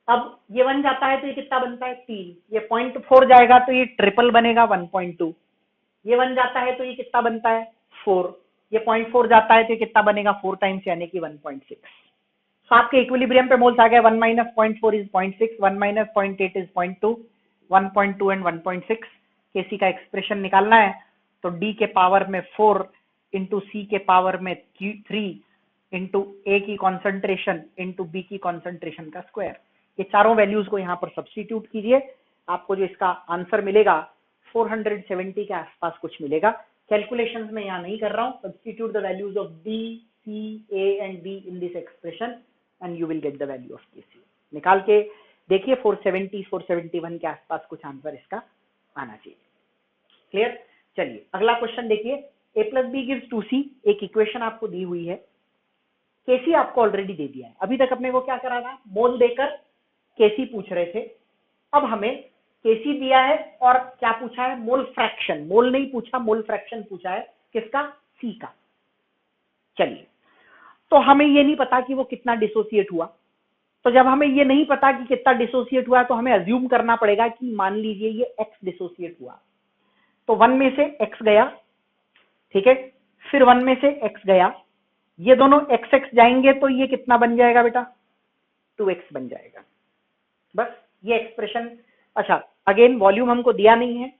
अब ये 1 जाता है तो ये कितना बनता है 3, ये 0.4 जाएगा तो ये ट्रिपल बनेगा 1.2, ये 1 जाता है तो ये कितना बनता है 4, ये 0.4 जाता है तो ये कितना बनेगा 4 टाइम्स यानी कि 1.6। तो आपके इक्विलिब्रियम पे मोल्स आ गया 1 - 0.4 इज 0.6, 1 - 0.8 इज 0.2, 1.2 एंड 1.6। केसी का एक्सप्रेशन निकालना है तो डी के पावर में 4 इंटू सी के पावर में 3 इंटू ए की कॉन्सेंट्रेशन इंटू बी की कॉन्सेंट्रेशन का स्क्वायर। ये चारों वैल्यूज को यहाँ पर सब्स्टिट्यूट कीजिए, आपको जो इसका आंसर मिलेगा 470 के आसपास कुछ मिलेगा। कैलकुलेशंस में यहाँ नहीं कर रहा हूँ, substitute the values of B, C, A and D in this expression and you will get the value of KC. निकाल के देखिए 470 471 के आसपास कुछ आंसर इसका आना चाहिए। क्लियर। चलिए अगला क्वेश्चन देखिए, a plus B gives 2c, एक इक्वेशन आपको दी हुई है, केसी आपको ऑलरेडी दे दिया है। अभी तक अपने को क्या करा था, मोल देकर केसी पूछ रहे थे। अब हमें केसी दिया है और क्या पूछा है, मोल फ्रैक्शन, मोल नहीं पूछा, मोल फ्रैक्शन पूछा है, किसका, सी का। चलिए, तो हमें ये नहीं पता कि वो कितना डिसोसिएट हुआ, तो जब हमें ये नहीं पता कि कितना डिसोसिएट हुआ तो हमें अज्यूम करना पड़ेगा कि मान लीजिए ये x डिसोसिएट हुआ, तो 1 में से x गया, ठीक है, फिर 1 में से x गया, ये दोनों x x जाएंगे तो ये कितना बन जाएगा बेटा, 2x बन जाएगा। बस ये एक्सप्रेशन। अच्छा, अगेन वॉल्यूम हमको दिया नहीं है,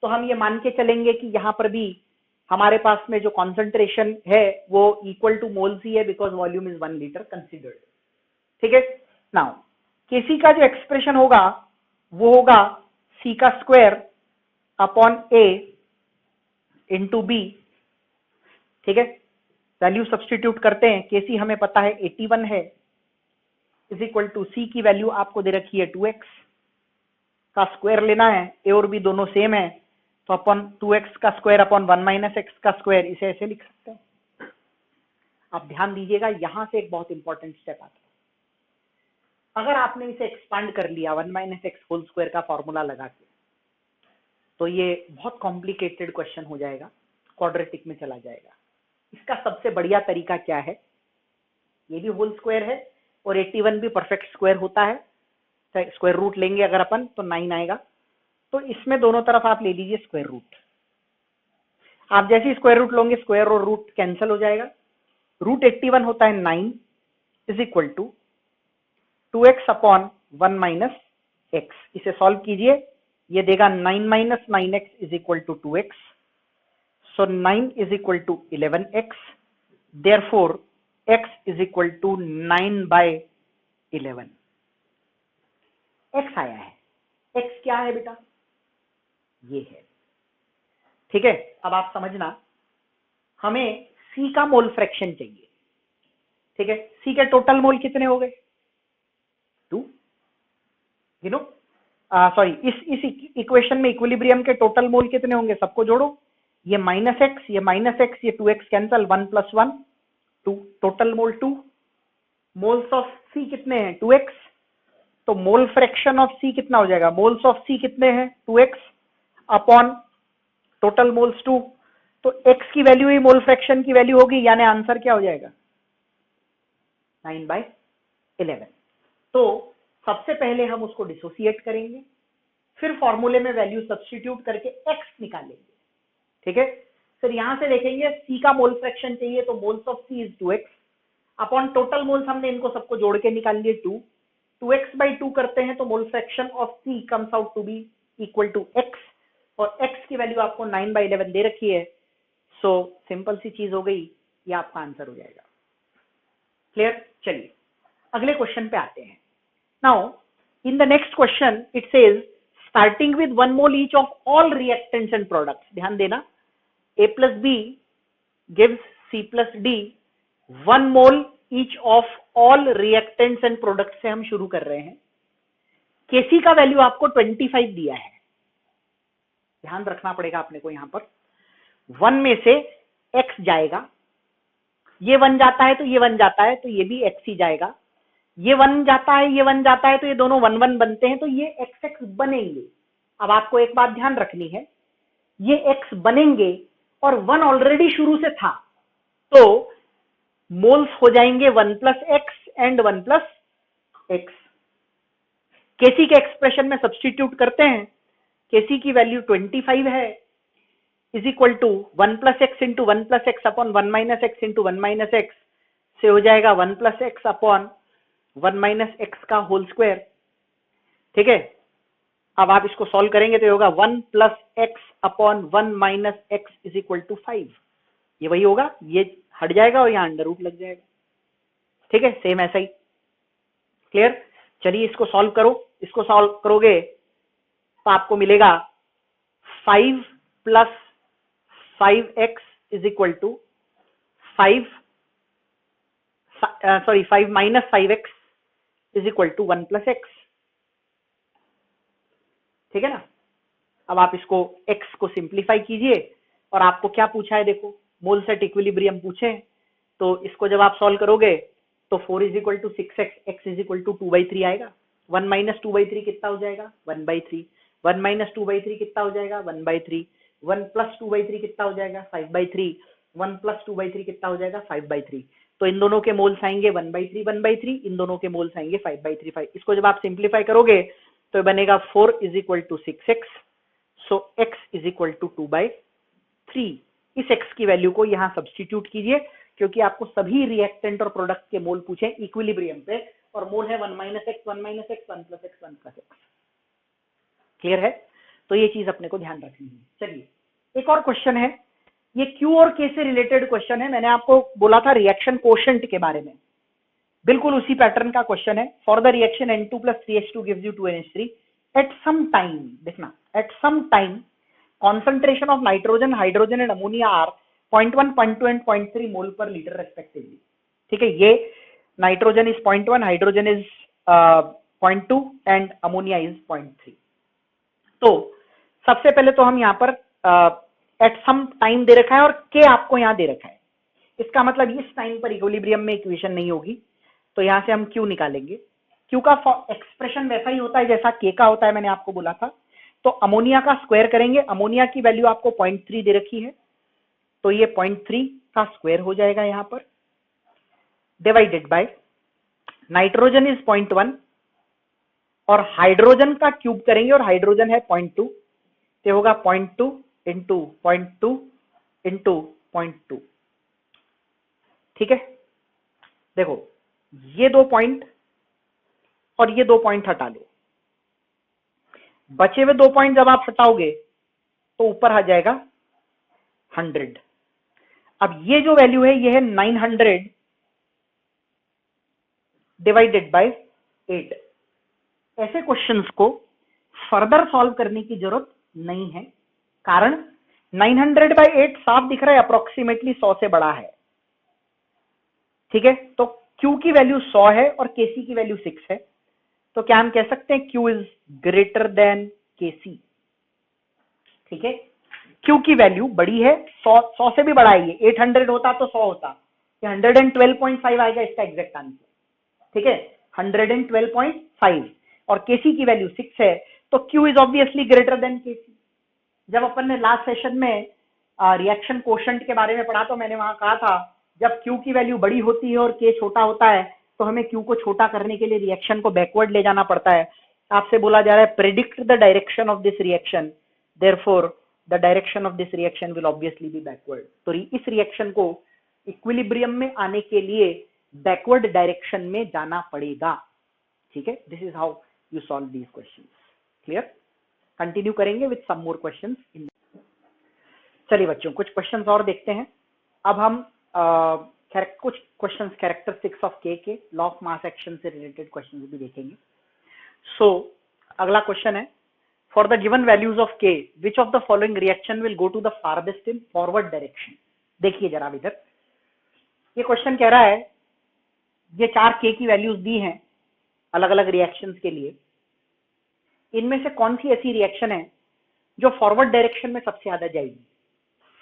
तो हम ये मान के चलेंगे कि यहां पर भी हमारे पास में जो कॉन्सेंट्रेशन है वो इक्वल टू मोल्स ही है, because volume is 1 litre considered. ठीक है, नाउ केसी का जो एक्सप्रेशन होगा वो होगा सी का स्क्वायर अपॉन ए इंटू बी। ठीक है, वैल्यू सब्सटीट्यूट करते हैं, केसी हमें पता है 81 है, इज इक्वल टू सी की वैल्यू आपको दे रखी है 2x, का स्क्वायर लेना है, ए और बी दोनों सेम है, तो अपन 2x का स्क्वायर अपॉन 1 माइनस एक्स का स्क्वायर, इसे ऐसे लिख सकते हैं। आप ध्यान दीजिएगा, यहां से एक बहुत इंपॉर्टेंट स्टेप आता है। अगर आपने इसे एक्सपांड कर लिया 1 माइनस एक्स होल स्क्वायर का फॉर्मूला लगा के, तो ये बहुत कॉम्प्लिकेटेड क्वेश्चन हो जाएगा, क्वाड्रेटिक में चला जाएगा। इसका सबसे बढ़िया तरीका क्या है, ये भी होल स्क्वायर है और 81 भी परफेक्ट स्क्वायर होता है, स्क्वायर रूट लेंगे अगर अपन तो 9 आएगा, तो इसमें दोनों तरफ आप ले लीजिए स्क्वायर रूट। आप जैसे स्क्वायर रूट लोगे स्क्वायर और रूट कैंसिल हो जाएगा, रूट 81 होता है 9 is equal to 2x upon 1 minus X. इसे सॉल्व कीजिए, ये देगा 9 minus 9x is equal to 2x, so 9 is equal to 11x, therefore x is equal टू 9/11। x आया है, x क्या है बेटा, ये है। ठीक है, अब आप समझना, हमें c का मोल फ्रैक्शन चाहिए। ठीक है, c के टोटल मोल कितने हो गए, 2, यू नो, सॉरी, इस इक्वेशन में इक्विलिब्रियम के टोटल मोल कितने होंगे, सबको जोड़ो, ये माइनस एक्स, ये माइनस एक्स, ये 2x cancel, 1 + 1 2, total mole 2, moles of C कितने हैं 2x, तो मोल फ्रैक्शन ऑफ सी कितना हो जाएगा, मोल्स ऑफ सी कितने हैं 2x अपॉन टोटल मोल्स 2, तो x की वैल्यू ही मोल फ्रैक्शन की वैल्यू होगी, यानी आंसर क्या हो जाएगा 9/11। तो सबसे पहले हम उसको डिसोसिएट करेंगे, फिर फॉर्मूले में वैल्यू सब्स्टिट्यूट करके x निकालेंगे। ठीक है, फिर यहां से देखेंगे c का मोल फ्रैक्शन चाहिए, तो moles of c is 2x upon total moles, हमने इनको सबको जोड़ के निकाल लिए 2, 2x/2 करते हैं तो mole fraction of c comes out to be equal to x, और x की वैल्यू आपको 9/11 दे रखी है, सो सिंपल सी चीज हो गई, ये आपका आंसर हो जाएगा। क्लियर, चलिए अगले क्वेश्चन पे आते हैं। Now in the next question it says starting with 1 mole each of all reactants and products. ध्यान देना, a plus B gives c plus D, 1 mole each of all reactants and products से हम शुरू कर रहे हैं। केसी का वैल्यू आपको 25 दिया है, ध्यान रखना पड़ेगा अपने को, यहां पर 1 में से x जाएगा, ये 1 जाता है तो ये 1 जाता है, तो ये भी x ही जाएगा, ये 1 जाता है, ये 1 जाता है, तो ये दोनों 1 1 बनते हैं, तो ये x x बनेंगे। अब आपको एक बात ध्यान रखनी है, ये x बनेंगे और 1 ऑलरेडी शुरू से था, तो मोल्स हो जाएंगे 1 + x एंड 1 + x। केसी के एक्सप्रेशन में सब्स्टिट्यूट करते हैं, केसी की वैल्यू 25 है, is equal to 1 + x into 1 + x upon 1 minus x into 1 minus x, से हो जाएगा 1 + x अपॉन 1 माइनस एक्स का होल स्क्वायर। ठीक है, अब आप इसको सॉल्व करेंगे तो होगा 1 + x upon 1 minus x is equal to 5, ये वही होगा, ये हट जाएगा और यहाँ अंडर रूट लग जाएगा। ठीक है, सेम ऐसा ही। क्लियर, चलिए इसको सॉल्व करो, इसको सॉल्व करोगे तो आपको मिलेगा 5 + 5x is equal to 5 minus 5x is equal to 1 + x। ठीक है ना, अब आप इसको x को सिंप्लीफाई कीजिए और आपको क्या पूछा है, देखो मोल सेट इक्विलिब्रियम पूछे हैं, तो इसको जब आप सॉल्व करोगे तो 4 is equal to 6x, x is equal to 2/3 आएगा। 1 माइनस 2/3 कितना हो जाएगा, 1/3। 1 माइनस 2/3 कितना हो जाएगा, 1/3। 1 प्लस 2/3 कितना हो जाएगा, 5/3। 1 प्लस 2/3 कितना हो जाएगा, 5/3। तो इन दोनों के मोल्स आएंगे 1/3 1/3, इन दोनों के मोल्स आएंगे 5/3 5। इसको जब आप सिंप्लीफाई करोगे तो बनेगा 4 is equal to 6x, so x is equal to 2/3। इस x की वैल्यू को यहां सब्स्टिट्यूट कीजिए, क्योंकि आपको सभी रिएक्टेंट और प्रोडक्ट के मोल पूछे इक्विलिब्रियम पे, और मोल है 1 minus x, 1 minus x, 1 plus x, 1 plus x. Clear है? तो ये चीज अपने को ध्यान रखनी है। चलिए एक और क्वेश्चन है, ये Q और K से रिलेटेड क्वेश्चन है। मैंने आपको बोला था रिएक्शन कोशेंट के बारे में, बिल्कुल उसी पैटर्न का क्वेश्चन है। For the reaction N2 plus 3H2 gives you 2NH3 at some time, देखना at some time concentration of nitrogen, hydrogen and ammonia are 0.1, 0.2 and 0.3 mole per liter respectively। ठीक है, ये nitrogen is 0.1, hydrogen is 0.2 and ammonia is 0.3। तो सबसे पहले तो हम यहाँ पर एट सम टाइम दे रखा है और के आपको यहाँ दे रखा है, इसका मतलब इस टाइम पर इक्विलिब्रियम में इक्वेशन नहीं होगी, तो यहाँ से हम क्यू निकालेंगे। क्यू का एक्सप्रेशन वैसा ही होता है जैसा के का होता है, मैंने आपको बोला था। तो अमोनिया का स्क्वायर करेंगे, अमोनिया की वैल्यू आपको 0.3 दे रखी है, तो ये 0.3 का स्क्वायर हो जाएगा यहाँ पर, डिवाइडेड बाय नाइट्रोजन इज 0.1 और हाइड्रोजन का क्यूब करेंगे, और हाइड्रोजन है 0.2, तो होगा 0.2 इंटू 0.2 इंटू 0.2। ठीक है, देखो ये 2 पॉइंट और ये 2 पॉइंट हटा लो, बचे हुए 2 पॉइंट जब आप हटाओगे तो ऊपर आ जाएगा 100। अब ये जो वैल्यू है ये है 900 डिवाइडेड बाय 8। ऐसे क्वेश्चंस को फर्दर सॉल्व करने की जरूरत नहीं है, कारण 900 बाय 8 साफ दिख रहा है अप्रोक्सीमेटली 100 से बड़ा है। ठीक है, तो Q की वैल्यू 100 है और Kc की वैल्यू 6 है, तो क्या हम कह सकते हैं Q is greater than Kc। ठीक है, Q की वैल्यू बड़ी है, 100 से भी बड़ा है, ये 800 होता तो 100 होता, ये 112.5 आएगा इसका एग्जैक्ट आंसर। ठीक है, 112.5 और Kc की वैल्यू 6 है, तो Q is obviously greater than Kc। जब अपन ने लास्ट सेशन में रिएक्शन कोशेंट के बारे में पढ़ा तो मैंने वहां कहा था जब Q की वैल्यू बड़ी होती है और K छोटा होता है तो हमें Q को छोटा करने के लिए रिएक्शन को बैकवर्ड ले जाना पड़ता है। आपसे बोला जा रहा है predict the direction of this reaction, therefore the direction of this reaction will obviously be backward. तो इस रिएक्शन को इक्विलिब्रियम में आने के लिए बैकवर्ड डायरेक्शन में जाना पड़ेगा। ठीक है, this is how you solve these questions. Clear? Continue करेंगे with some more questions in. चलिए बच्चों, कुछ क्वेश्चंस और देखते हैं। अब हम कुछ questions characteristics of K law of mass action से रिलेटेड क्वेश्चंस भी देखेंगे। सो अगला क्वेश्चन है, for the given values of K which of the following reaction will go to the farthest in forward direction. देखिए जरा इधर, ये क्वेश्चन कह रहा है ये 4 के की वैल्यूज दी हैं अलग अलग रिएक्शंस के लिए, इनमें से कौन सी ऐसी रिएक्शन है जो फॉरवर्ड डायरेक्शन में सबसे ज्यादा जाएगी।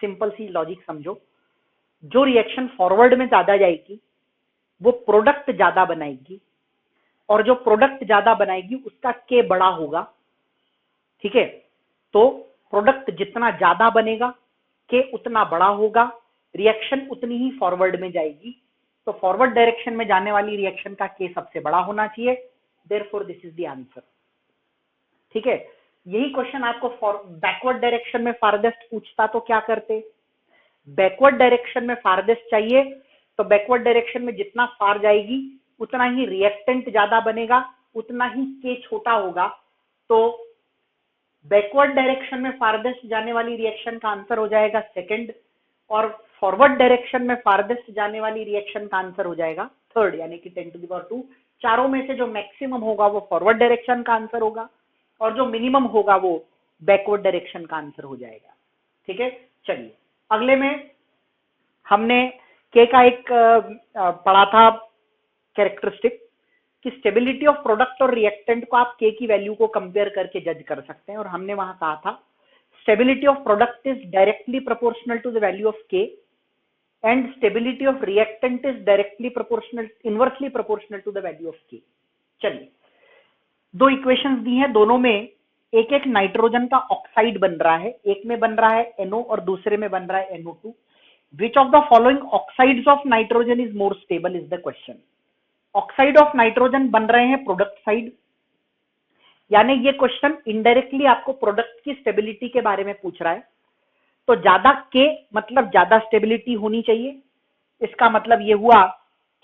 सिंपल सी लॉजिक समझो, जो रिएक्शन फॉरवर्ड में ज्यादा जाएगी वो प्रोडक्ट ज्यादा बनाएगी, और जो प्रोडक्ट ज्यादा बनाएगी उसका के बड़ा होगा। ठीक है, तो प्रोडक्ट जितना ज्यादा बनेगा के उतना बड़ा होगा, रिएक्शन उतनी ही फॉरवर्ड में जाएगी। तो फॉरवर्ड डायरेक्शन में जाने वाली रिएक्शन का के सबसे बड़ा होना चाहिए, therefore this is the answer. ठीक है, यही क्वेश्चन आपको बैकवर्ड डायरेक्शन में फारदेस्ट पूछता तो क्या करते, बैकवर्ड डायरेक्शन में फारदेस्ट चाहिए तो बैकवर्ड डायरेक्शन में जितना फार जाएगी उतना ही रिएक्टेंट ज्यादा बनेगा, उतना ही के छोटा होगा। तो बैकवर्ड डायरेक्शन में फारदेस्ट जाने वाली रिएक्शन का आंसर हो जाएगा सेकंड, और फॉरवर्ड डायरेक्शन में फारदेस्ट जाने वाली रिएक्शन का आंसर हो जाएगा थर्ड, यानी कि 10 to the power 2। चारों में से जो मैक्सिमम होगा वो फॉरवर्ड डायरेक्शन का आंसर होगा, और जो मिनिमम होगा वो बैकवर्ड डायरेक्शन का आंसर हो जाएगा। ठीक है, चलिए अगले में हमने के का एक पढ़ा था कैरेक्टरिस्टिक कि स्टेबिलिटी ऑफ प्रोडक्ट और रिएक्टेंट को आप के की वैल्यू को कंपेयर करके जज कर सकते हैं, और हमने वहां कहा था stability of product is directly proportional to the value of K and stability of reactant is inversely proportional to the value of K. चलिए, दो इक्वेशंस दी हैं, दोनों में एक एक नाइट्रोजन का ऑक्साइड बन रहा है, एक में बन रहा है NO और दूसरे में बन रहा है NO2. Which of the following oxides of nitrogen is more stable is the question. Oxide of nitrogen बन रहे हैं प्रोडक्ट साइड, यानी ये क्वेश्चन इनडायरेक्टली आपको प्रोडक्ट की स्टेबिलिटी के बारे में पूछ रहा है. तो ज्यादा के मतलब ज्यादा स्टेबिलिटी होनी चाहिए. इसका मतलब ये हुआ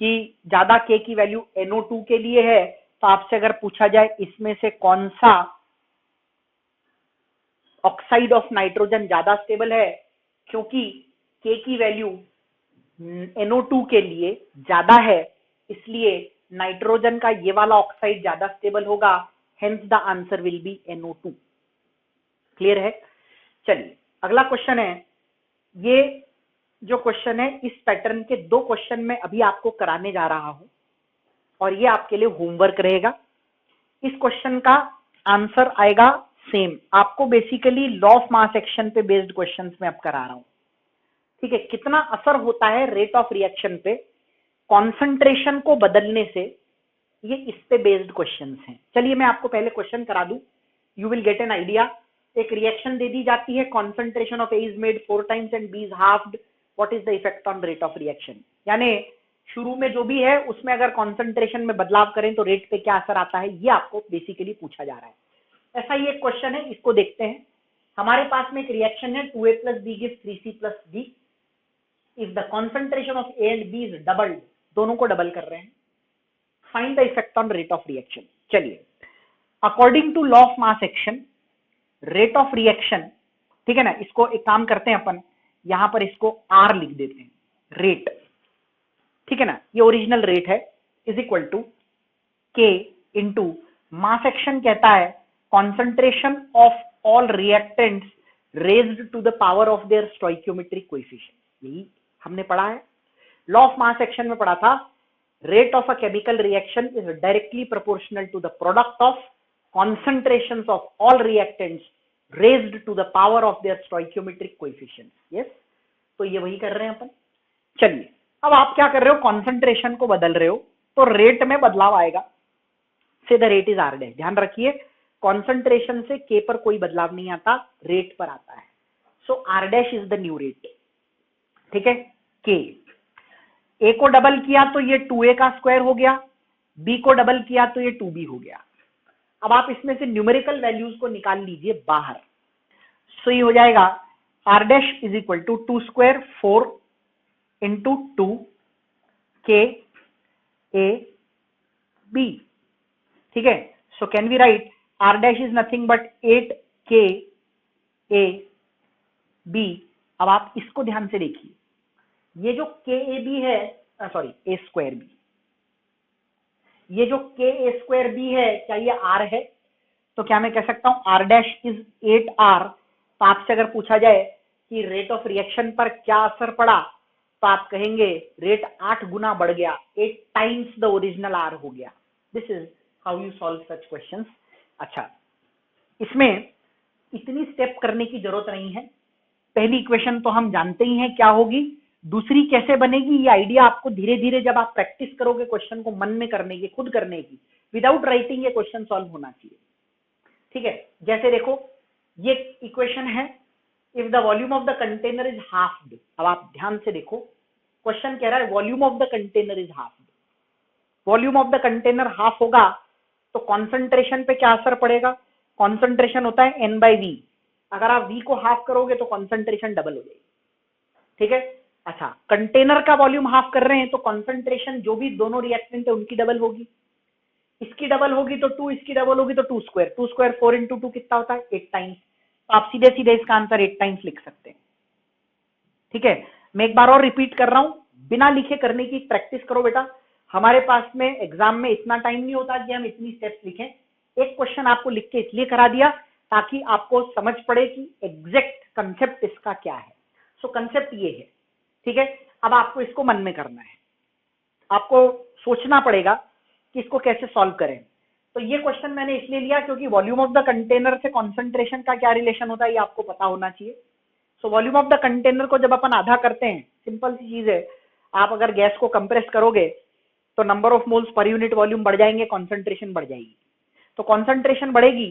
कि ज्यादा के की वैल्यू NO2 के लिए है, तो आपसे अगर पूछा जाए इसमें से कौन सा ऑक्साइड ऑफ नाइट्रोजन ज्यादा स्टेबल है, क्योंकि के की वैल्यू NO2 के लिए ज्यादा है, इसलिए नाइट्रोजन का ये वाला ऑक्साइड ज्यादा स्टेबल होगा. Hence the answer will be NO2. Clear है? चलिए अगला क्वेश्चन है. ये जो क्वेश्चन है इस पैटर्न के दो क्वेश्चन में अभी आपको कराने जा रहा हूं और ये आपके लिए होमवर्क रहेगा. इस क्वेश्चन का आंसर आएगा सेम. आपको basically law of mass action पे बेस्ड क्वेश्चंस में अब करा रहा हूं. ठीक है, कितना असर होता है रेट ऑफ रिएक्शन पे कॉन्सेंट्रेशन को बदलने से, ये इस पे बेस्ड क्वेश्चंस हैं. चलिए मैं आपको पहले क्वेश्चन करा दूं, you will get an idea. एक रिएक्शन दे दी जाती है, concentration of A is made 4 times and B is halved, what is the effect on rate of reaction. यानी शुरू में जो भी है उसमें अगर कॉन्सेंट्रेशन में बदलाव करें तो रेट पे क्या असर आता है, ये आपको बेसिकली पूछा जा रहा है. ऐसा ही एक क्वेश्चन है, इसको देखते हैं. हमारे पास में एक रिएक्शन है 2A + B gives 3C + D. If the concentration of A and B is doubled, दोनों को डबल कर रहे हैं, find the effect on rate of reaction. चलिए, according to law of mass action rate of reaction, ठीक है ना, इसको एक काम करते हैं अपन, यहां पर इसको R लिख देते हैं, रेट. ठीक है ना, ये ओरिजिनल रेट है, is equal to K into mass action कहता है concentration of all reactants raised to the power of their stoichiometric coefficient. यही हमने पढ़ा है लॉ ऑफ मास एक्शन में, पढ़ा था rate of a chemical reaction is directly proportional to the product of concentrations of all reactants raised to the power of their stoichiometric coefficients. yes, तो ये वही कर रहे हैं अपन. चलिए अब आप क्या कर रहे हो, कॉन्सेंट्रेशन को बदल रहे हो तो रेट में बदलाव आएगा. से the rate is R dash. ध्यान रखिए कॉन्सेंट्रेशन से K पर कोई बदलाव नहीं आता, रेट पर आता है. सो R dash is the new rate. ठीक है, K. A को डबल किया तो ये 2A का स्क्वायर हो गया, B को डबल किया तो ये 2B हो गया. अब आप इसमें से न्यूमेरिकल वैल्यूज को निकाल लीजिए बाहर. सो ये हो जाएगा R dash is equal to 2 square 4 into 2 K A B. ठीक है, so can we write R dash is nothing but 8 K A B. अब आप इसको ध्यान से देखिए, ये जो KAB है, सॉरी A स्क्वायर B, ये जो KA स्क्वायर B है, क्या ये R है? तो क्या मैं कह सकता हूं R डैश इज 8R. तो आपसे अगर पूछा जाए कि रेट ऑफ रिएक्शन पर क्या असर पड़ा, तो आप कहेंगे रेट 8 गुना बढ़ गया, 8 times द ओरिजिनल R हो गया. This is how you solve such questions. अच्छा, इसमें इतनी स्टेप करने की जरूरत नहीं है. पहली इक्वेशन तो हम जानते ही हैं क्या होगी, दूसरी कैसे बनेगी ये आइडिया आपको धीरे धीरे जब आप प्रैक्टिस करोगे क्वेश्चन को मन में करने की, खुद करने की, विदाउट राइटिंग ये क्वेश्चन सॉल्व होना चाहिए. ठीक है, जैसे देखो ये इक्वेशन है, if the volume of the container is halved. अब आप ध्यान से देखो, क्वेश्चन कह रहा है volume of the container is halved. Volume of the container half होगा तो कॉन्सेंट्रेशन पे क्या असर पड़ेगा? कॉन्सेंट्रेशन होता है N/V. अगर आप V को हाफ करोगे तो कॉन्सेंट्रेशन डबल हो जाएगी. ठीक है, अच्छा, कंटेनर का वॉल्यूम हाफ कर रहे हैं तो कॉन्सेंट्रेशन जो भी दोनों रिएक्टेंट है उनकी डबल होगी. इसकी डबल होगी तो 2, इसकी डबल होगी तो 2 स्क्वायर. 2 स्क्वायर 4 इंटू 2 कितना होता है? 8 टाइम्स. तो आप सीधे सीधे इसका आंसर 8 टाइम्स लिख सकते हैं. ठीक है, मैं एक बार और रिपीट कर रहा हूं, बिना लिखे करने की प्रैक्टिस करो बेटा. हमारे पास में एग्जाम में इतना टाइम नहीं होता कि हम इतनी स्टेप्स लिखें. एक क्वेश्चन आपको लिख के इसलिए करा दिया ताकि आपको समझ पड़े कि एग्जैक्ट कंसेप्ट इसका क्या है. सो कंसेप्ट ये है. ठीक है, अब आपको इसको मन में करना है, आपको सोचना पड़ेगा कि इसको कैसे सॉल्व करें. तो ये क्वेश्चन मैंने इसलिए लिया क्योंकि वॉल्यूम ऑफ द कंटेनर से कॉन्सेंट्रेशन का क्या रिलेशन होता है ये आपको पता होना चाहिए। So volume of the container को जब अपन आधा करते हैं, सिंपल सी चीज है, आप अगर गैस को कंप्रेस करोगे तो number of moles per unit volume बढ़ जाएंगे, कॉन्सेंट्रेशन बढ़ जाएगी। तो कॉन्सेंट्रेशन बढ़ेगी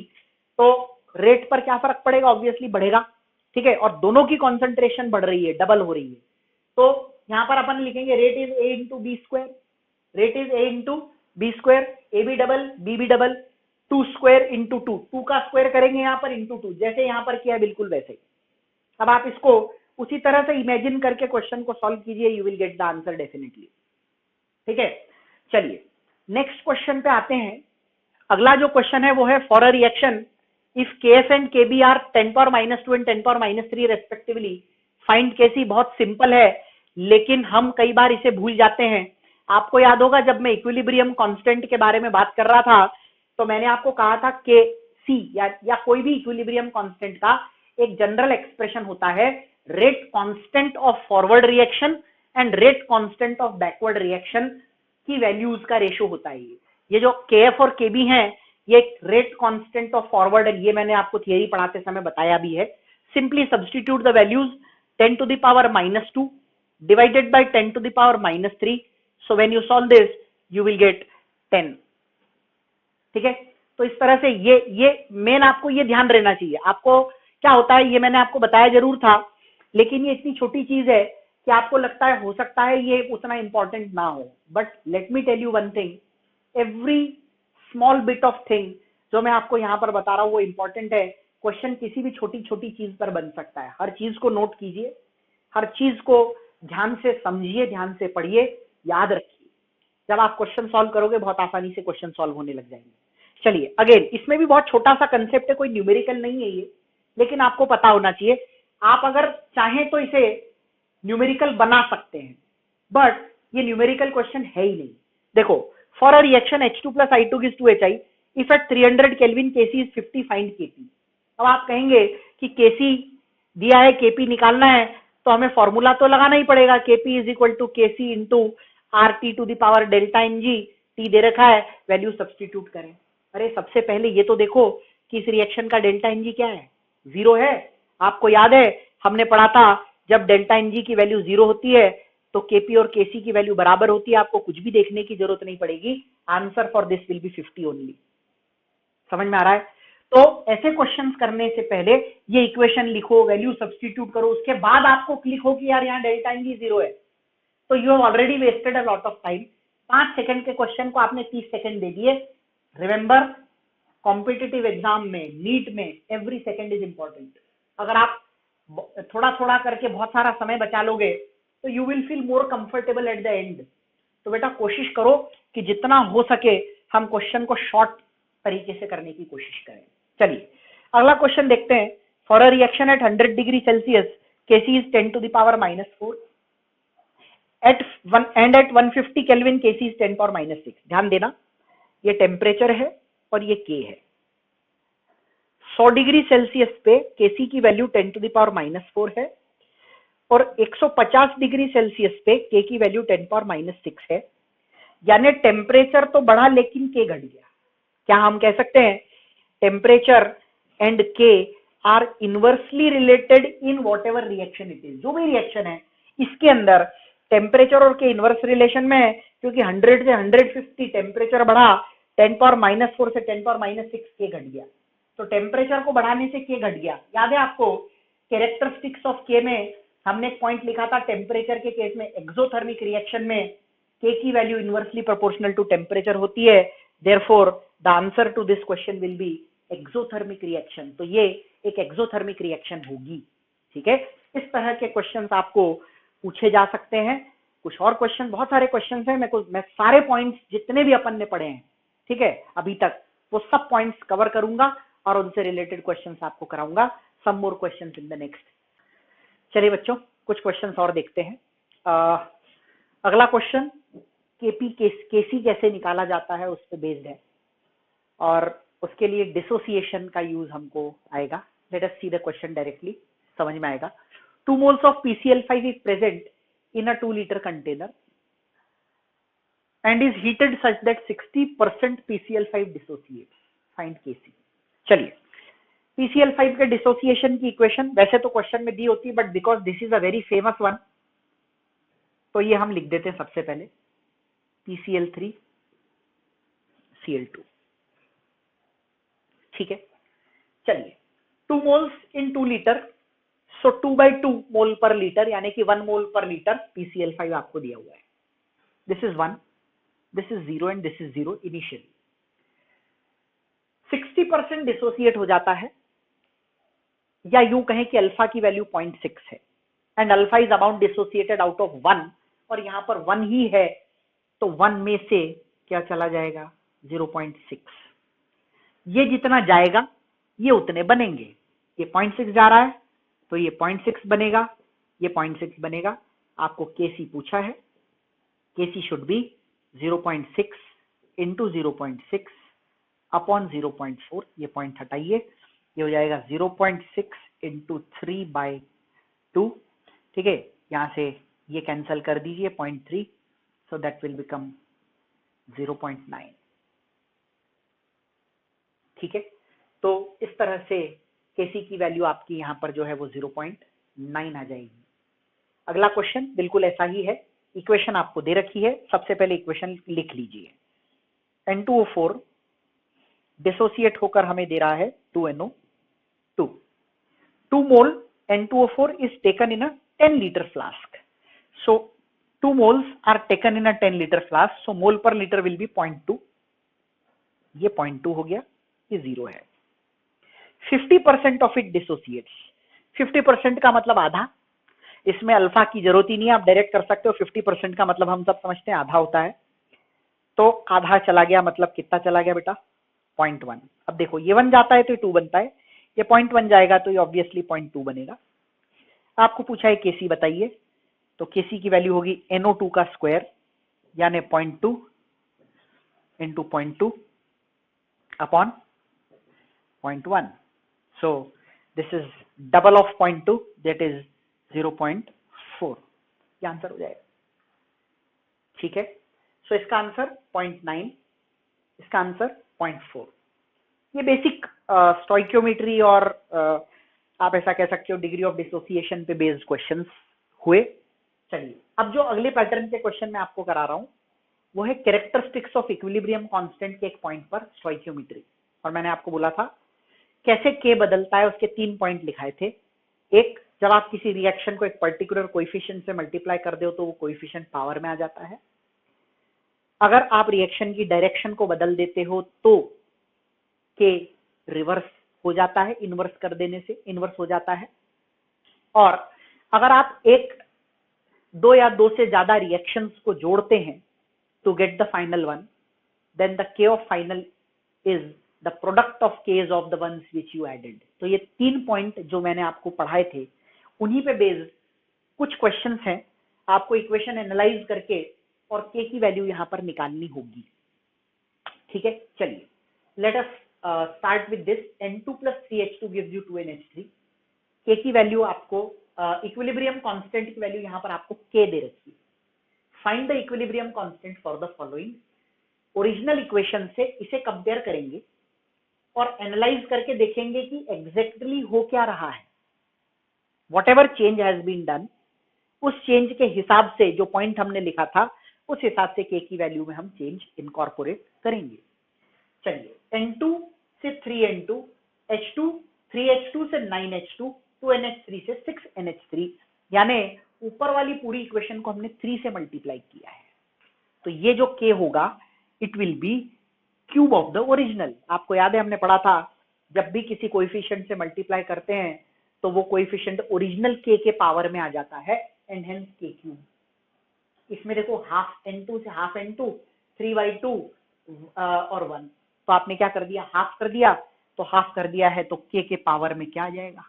तो रेट पर क्या फर्क पड़ेगा, ऑब्वियसली बढ़ेगा, ठीक है। और दोनों की कॉन्सेंट्रेशन बढ़ रही है, डबल हो रही है, तो यहाँ पर अपन लिखेंगे rate is A into B square, rate is A into B square, A B double B B double, two square into two, two का स्क्वायर करेंगे यहाँ पर इंटू टू, जैसे यहाँ पर किया बिल्कुल वैसे ही। अब आप इसको उसी तरह से इमेजिन करके क्वेश्चन को सॉल्व कीजिए, you will get the answer definitely, ठीक है। चलिए नेक्स्ट क्वेश्चन पे आते हैं। अगला जो क्वेश्चन है वो है for a reaction if KF and KB are 10⁻² and 10⁻³ respectively find KC. बहुत सिंपल है लेकिन हम कई बार इसे भूल जाते हैं। आपको याद होगा जब मैं इक्विलिब्रियम कांस्टेंट के बारे में बात कर रहा था तो मैंने आपको कहा था के सी या कोई भी इक्विलिब्रियम कांस्टेंट का एक जनरल एक्सप्रेशन होता है rate constant of forward reaction and rate constant of backward reaction की वैल्यूज का रेशो होता है। ये जो केएफ और केबी हैं ये रेट कांस्टेंट ऑफ फॉरवर्ड है, ये मैंने आपको थियरी पढ़ाते समय बताया भी है। Simply substitute the values 10⁻² divided by 10⁻³ so when you solve this you will get 10, ठीक है। तो इस तरह से ये मेन आपको ये ध्यान रहना चाहिए। आपको क्या होता है ये मैंने आपको बताया जरूर था लेकिन ये इतनी छोटी चीज है कि आपको लगता है हो सकता है ये उतना इंपॉर्टेंट ना हो, but let me tell you one thing, every small bit of thing जो मैं आपको यहाँ पर बता रहा हूँ वो इंपॉर्टेंट है। क्वेश्चन किसी भी छोटी छोटी चीज पर बन सकता है, हर चीज को नोट कीजिए, हर चीज को ध्यान से समझिए, ध्यान से पढ़िए, याद रखिए। जब आप क्वेश्चन सॉल्व करोगे बहुत आसानी से क्वेश्चन सॉल्व होने लग जाएंगे। चलिए अगेन इसमें भी बहुत छोटा सा कंसेप्ट है, कोई न्यूमेरिकल नहीं है ये, लेकिन आपको पता होना चाहिए। आप अगर चाहें तो इसे न्यूमेरिकल बना सकते हैं बट ये न्यूमेरिकल क्वेश्चन है ही नहीं। देखो for a reaction H2 + I2 gives 2HI if at 300 kelvin Kc is 50 find Kp। अब आप कहेंगे कि Kc दिया है, Kp निकालना है तो हमें फॉर्मूला तो लगाना ही पड़ेगा, Kp = Kc into RT⁻∆Ng, T दे रखा है, वैल्यू सब्स्टिट्यूट करें। अरे सबसे पहले ये तो देखो कि इस रिएक्शन का ∆Ng क्या है, 0 है। आपको याद है हमने पढ़ा था जब ∆Ng की वैल्यू 0 होती है तो Kp और Kc की वैल्यू बराबर होती है, आपको कुछ भी देखने की जरूरत नहीं पड़ेगी, answer for this will be 50 only. समझ में आ रहा है? तो ऐसे क्वेश्चंस करने से पहले ये इक्वेशन लिखो, वैल्यू सब्स्टिट्यूट करो, उसके बाद आपको क्लिक हो कि यार यहाँ ∆Ng 0 है, तो you have already wasted a lot of time. 5 second के क्वेश्चन को आपने 30 सेकंड दे दिए। रिमेंबर कॉम्पिटिटिव एग्जाम में, नीट में एवरी सेकंड इज इंपॉर्टेंट। अगर आप थोड़ा थोड़ा करके बहुत सारा समय बचा लोगे तो you will feel more comfortable at the end. तो बेटा कोशिश करो कि जितना हो सके हम क्वेश्चन को शॉर्ट तरीके से करने की कोशिश करें। चलिए अगला क्वेश्चन देखते हैं। For a reaction at 100 degree Celsius Kc is 10⁻⁻⁴ at 150 kelvin Kc is 10⁻⁻⁶। ध्यान देना ये टेम्परेचर है और ये K है। 100 डिग्री सेल्सियस पे Kc की वैल्यू 10⁻⁻⁴ है और 150 डिग्री सेल्सियस पे K की वैल्यू 10⁻⁶ है। यानी टेम्परेचर तो बढ़ा लेकिन K घट गया। क्या हम कह सकते हैं temperature and K are inversely related in whatever reaction it is. जो भी रिएक्शन है इसके अंदर टेम्परेचर और K इनवर्स रिलेशन में है, क्योंकि 100 से 150 टेम्परेचर बढ़ा, 10⁻⁻⁴ से 10⁻⁶ K घट गया। तो टेम्परेचर को बढ़ाने से K घट गया। याद है आपको कैरेक्टरिस्टिक्स ऑफ K में हमने एक पॉइंट लिखा था, टेम्परेचर के केस में एक्सोथर्मिक रिएक्शन में K की value inversely proportional to temperature होती है। Therefore the answer to this question will be exothermic reaction. तो ये एक एक्सोथर्मिक रिएक्शन होगी, ठीक है। इस तरह के क्वेश्चंस आपको पूछे जा सकते हैं। कुछ और क्वेश्चन, बहुत सारे क्वेश्चंस हैं, मैं सारे पॉइंट्स जितने भी अपन ने पढ़े हैं, ठीक है, अभी तक वो सब पॉइंट्स कवर करूंगा और उनसे रिलेटेड क्वेश्चंस आपको कराऊंगा। Some more questions in the next. चलिए बच्चों कुछ क्वेश्चंस और देखते हैं। अगला क्वेश्चन Kc कैसे निकाला जाता है उस पर बेस्ड है और उसके लिए डिसोसिएशन का यूज हमको आएगा। Late us see the question directly, समझ में आएगा। 2 moles of PCl5 is present in a 2 liter container and is heated such that 60% PCl5 dissociates. Find Kc. चलिए PCl5 के डिसोसिएशन की इक्वेशन वैसे तो क्वेश्चन में दी होती है, but because this is a very famous one तो ये हम लिख देते हैं सबसे पहले PCl3 Cl2. ठीक है, चलिए 2 moles in 2 liter, so 2/2 मोल पर लीटर यानी कि 1 मोल पर लीटर PCl5 आपको दिया हुआ है. This is 1, this is 0 and this is 0 initially. 60% dissociate हो जाता है, या यूं कहें कि अल्फा की वैल्यू 0.6 है and alpha is about dissociated out of 1 और यहां पर 1 ही है तो 1 में से क्या चला जाएगा 0.6. ये जितना जाएगा ये उतने बनेंगे. ये 0.6 जा रहा है तो ये 0.6 बनेगा, ये 0.6 बनेगा. आपको Kc पूछा है, Kc should be 0.6 into 0.6 upon 0.4. ये पॉइंट हटाइए, ये हो जाएगा 0.6 इंटू 3/2. ठीक है, यहां से ये कैंसिल कर दीजिए 0.3, सो दैट विल बिकम 0.9. ठीक है, तो इस तरह से Kc की वैल्यू आपकी यहां पर जो है वो 0.9 आ जाएगी. अगला क्वेश्चन बिल्कुल ऐसा ही है. इक्वेशन आपको दे रखी है, सबसे पहले इक्वेशन लिख लीजिए. N2O4 डिसोसिएट होकर हमें दे रहा है 2NO2. 2 mole N2O4 is taken in a 10 liter flask. So 2 moles are taken in a 10 liter flask. So mole per liter will be 0.2. ये 0.2 हो गया, ये 0 है. 50% of it dissociates. 50% का मतलब आधा. इसमें अल्फा की जरूरत ही नहीं है, आप डायरेक्ट कर सकते हो. 50% का मतलब हम सब समझते हैं आधा होता है. तो आधा चला गया मतलब कितना चला गया बेटा 0.1. अब देखो ये 1 जाता है तो ये 2 बनता है, ये 0.1 जाएगा तो ये ऑब्वियसली 0.2 बनेगा. आपको पूछा है Kc बताइए, तो Kc की वैल्यू होगी NO2 का स्क्वायर यानी 0.2 into 0.2 upon 0.1. so this is double of 0.2, that is 0.4. ये आंसर हो जाएगा. ठीक है, सो इसका आंसर 0.9, इसका आंसर 0.4. ये बेसिक स्टोइकियोमेट्री और आप ऐसा कह सकते हो डिग्री ऑफ डिसोसिएशन पे बेस्ड क्वेश्चंस हुए. चलिए अब जो अगले पैटर्न के क्वेश्चन मैं आपको करा रहा हूं वो है कैरेक्टरिस्टिक्स ऑफ इक्विलिब्रियम कांस्टेंट के एक पॉइंट पर स्टोइकियोमेट्री. और मैंने आपको बोला था कैसे K बदलता है, उसके 3 पॉइंट लिखाए थे. एक, जब आप किसी रिएक्शन को एक पर्टिकुलर कोएफिशिएंट से मल्टीप्लाई कर दो तो वो कोएफिशिएंट पावर में आ जाता है. अगर आप रिएक्शन की डायरेक्शन को बदल देते हो तो K रिवर्स हो जाता है, इनवर्स कर देने से इनवर्स हो जाता है. और अगर आप 1, 2 या 2 से ज्यादा रिएक्शंस को जोड़ते हैं to get the final one, then the K of final is the product of K's of the ones which you added. तो ये 3 पॉइंट जो मैंने आपको पढ़ाए थे उन्हीं पे बेस्ड कुछ क्वेश्चंस हैं. आपको इक्वेशन एनालाइज करके और K की वैल्यू यहां पर निकालनी होगी. ठीक है, चलिए late us start with this. N2 plus 3H2 gives you 2NH3. K की वैल्यू आपको इक्विलिब्रियम कांस्टेंट की वैल्यू यहां पर आपको K दे रखी है. Find the equilibrium constant for the following. Original equation से इसे कंपेयर करेंगे और एनालाइज करके देखेंगे कि एग्जैक्टली हो क्या रहा है. Whatever change has been done, उस चेंज के हिसाब से जो पॉइंट हमने लिखा था उस हिसाब से K की वैल्यू में हम चेंज इनकॉर्पोरेट करेंगे. चलिए N2 से 3N2, H2 3H2 से 9H2, 2NH3 से 6NH3, यानी ऊपर वाली पूरी इक्वेशन को हमने 3 से मल्टीप्लाई किया है. तो ये जो K होगा it will be cube of the original. आपको याद है हमने पढ़ा था जब भी किसी कोएफिशिएंट से मल्टीप्लाई करते हैं तो वो कोएफिशिएंट ओरिजिनल K के पावर में आ जाता है एंड हेंस K क्यूब. इसमें देखो हाफ N2 से हाफ N2, 3/2 और 1. तो आपने क्या कर दिया, हाफ कर दिया. तो हाफ कर दिया है तो K के पावर में क्या आ जाएगा,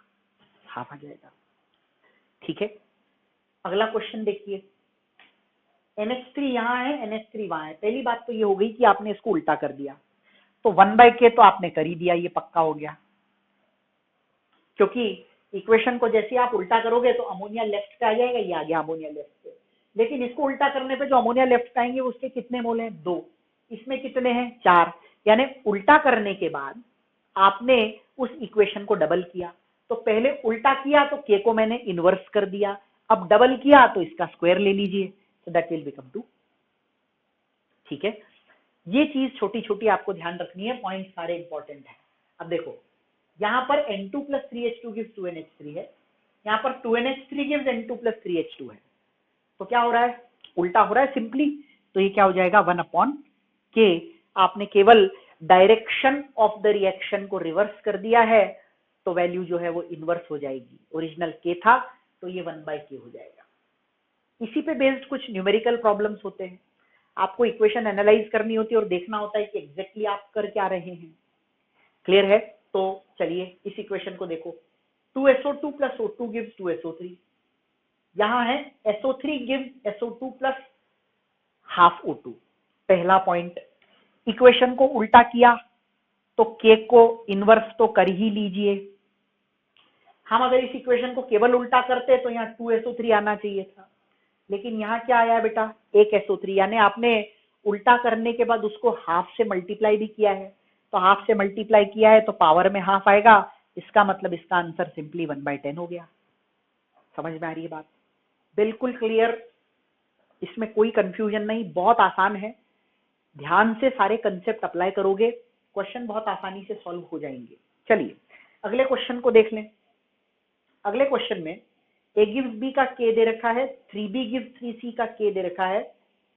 हाफ आ जाएगा. ठीक है, अगला क्वेश्चन देखिए. NH3 यहाँ है, NH3 वहां है. पहली बात तो ये हो गई कि आपने इसको उल्टा कर दिया, तो 1/K तो आपने कर ही दिया, ये पक्का हो गया. क्योंकि इक्वेशन को जैसे आप उल्टा करोगे तो अमोनिया लेफ्ट पे आ जाएगा, ये आ गया अमोनिया लेफ्ट पे. लेकिन इसको उल्टा करने पे जो अमोनिया लेफ्ट आएंगे उसके कितने मोल हैं? 2। इसमें कितने हैं? 4। यानी उल्टा करने के बाद आपने उस इक्वेशन को डबल किया। तो पहले उल्टा किया तो के को मैंने इनवर्स कर दिया, अब डबल किया तो इसका स्क्वायर ले लीजिए, सो दैट विल बिकम 2। ठीक है, ये चीज छोटी छोटी आपको ध्यान रखनी है, पॉइंट सारे इंपॉर्टेंट है। अब देखो यहाँ पर N2 + 3H2 gives 2NH3 है, यहाँ पर 2NH3 gives N2 + 3H2 है। तो क्या हो रहा है? उल्टा हो रहा है सिंपली। तो ये क्या हो जाएगा? 1/k। आपने केवल डायरेक्शन ऑफ द रिएक्शन को रिवर्स कर दिया है, तो वैल्यू जो है वो इनवर्स हो जाएगी। ओरिजिनल k था तो ये 1/k हो जाएगा। इसी पे बेस्ड कुछ न्यूमेरिकल प्रॉब्लम्स होते हैं, आपको इक्वेशन एनालाइज करनी होती है और देखना होता है कि एग्जैक्टली आप कर क्या रहे हैं। क्लियर है? तो चलिए इस इक्वेशन को देखो, 2SO2 + O2 gives 2SO3। यहां है SO3 gives SO2 + ½ O2। पहला पॉइंट, इक्वेशन को उल्टा किया तो k को इनवर्स तो कर ही लीजिए। हम अगर इस इक्वेशन को केवल उल्टा करते तो यहाँ 2SO3 आना चाहिए था, लेकिन यहाँ क्या आया बेटा? 1SO3। यानी आपने उल्टा करने के बाद उसको हाफ से मल्टीप्लाई भी किया है, तो हाफ से मल्टीप्लाई किया है तो पावर में हाफ आएगा, इसका मतलब इसका आंसर सिंपली 1/10 हो गया। समझ में आ रही है बात? बिल्कुल क्लियर, इसमें कोई कंफ्यूजन नहीं, बहुत आसान है। ध्यान से सारे कंसेप्ट अप्लाई करोगे, क्वेश्चन बहुत आसानी से सॉल्व हो जाएंगे। चलिए अगले क्वेश्चन को देख लें। अगले क्वेश्चन में a gives b का k दे रखा है, 3b gives 3c का k दे रखा है,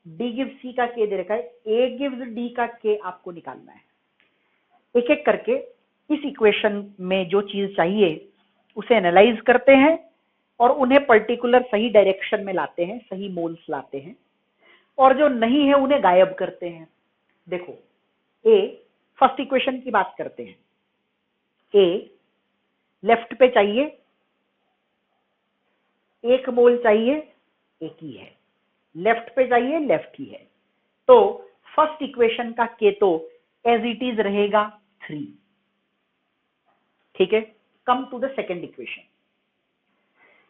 d gives c का k दे रखा है, a gives d का k आपको निकालना है। एक एक करके इस इक्वेशन में जो चीज चाहिए उसे एनालाइज करते हैं और उन्हें पर्टिकुलर सही डायरेक्शन में लाते हैं, सही मोल्स लाते हैं, और जो नहीं है उन्हें गायब करते हैं। देखो a, फर्स्ट इक्वेशन की बात करते हैं। a लेफ्ट पे चाहिए, 1 मोल चाहिए, एक ही है। लेफ्ट पे चाहिए, लेफ्ट ही है। तो फर्स्ट इक्वेशन का k तो एज इट इज रहेगा 3। ठीक है, come to the second equation.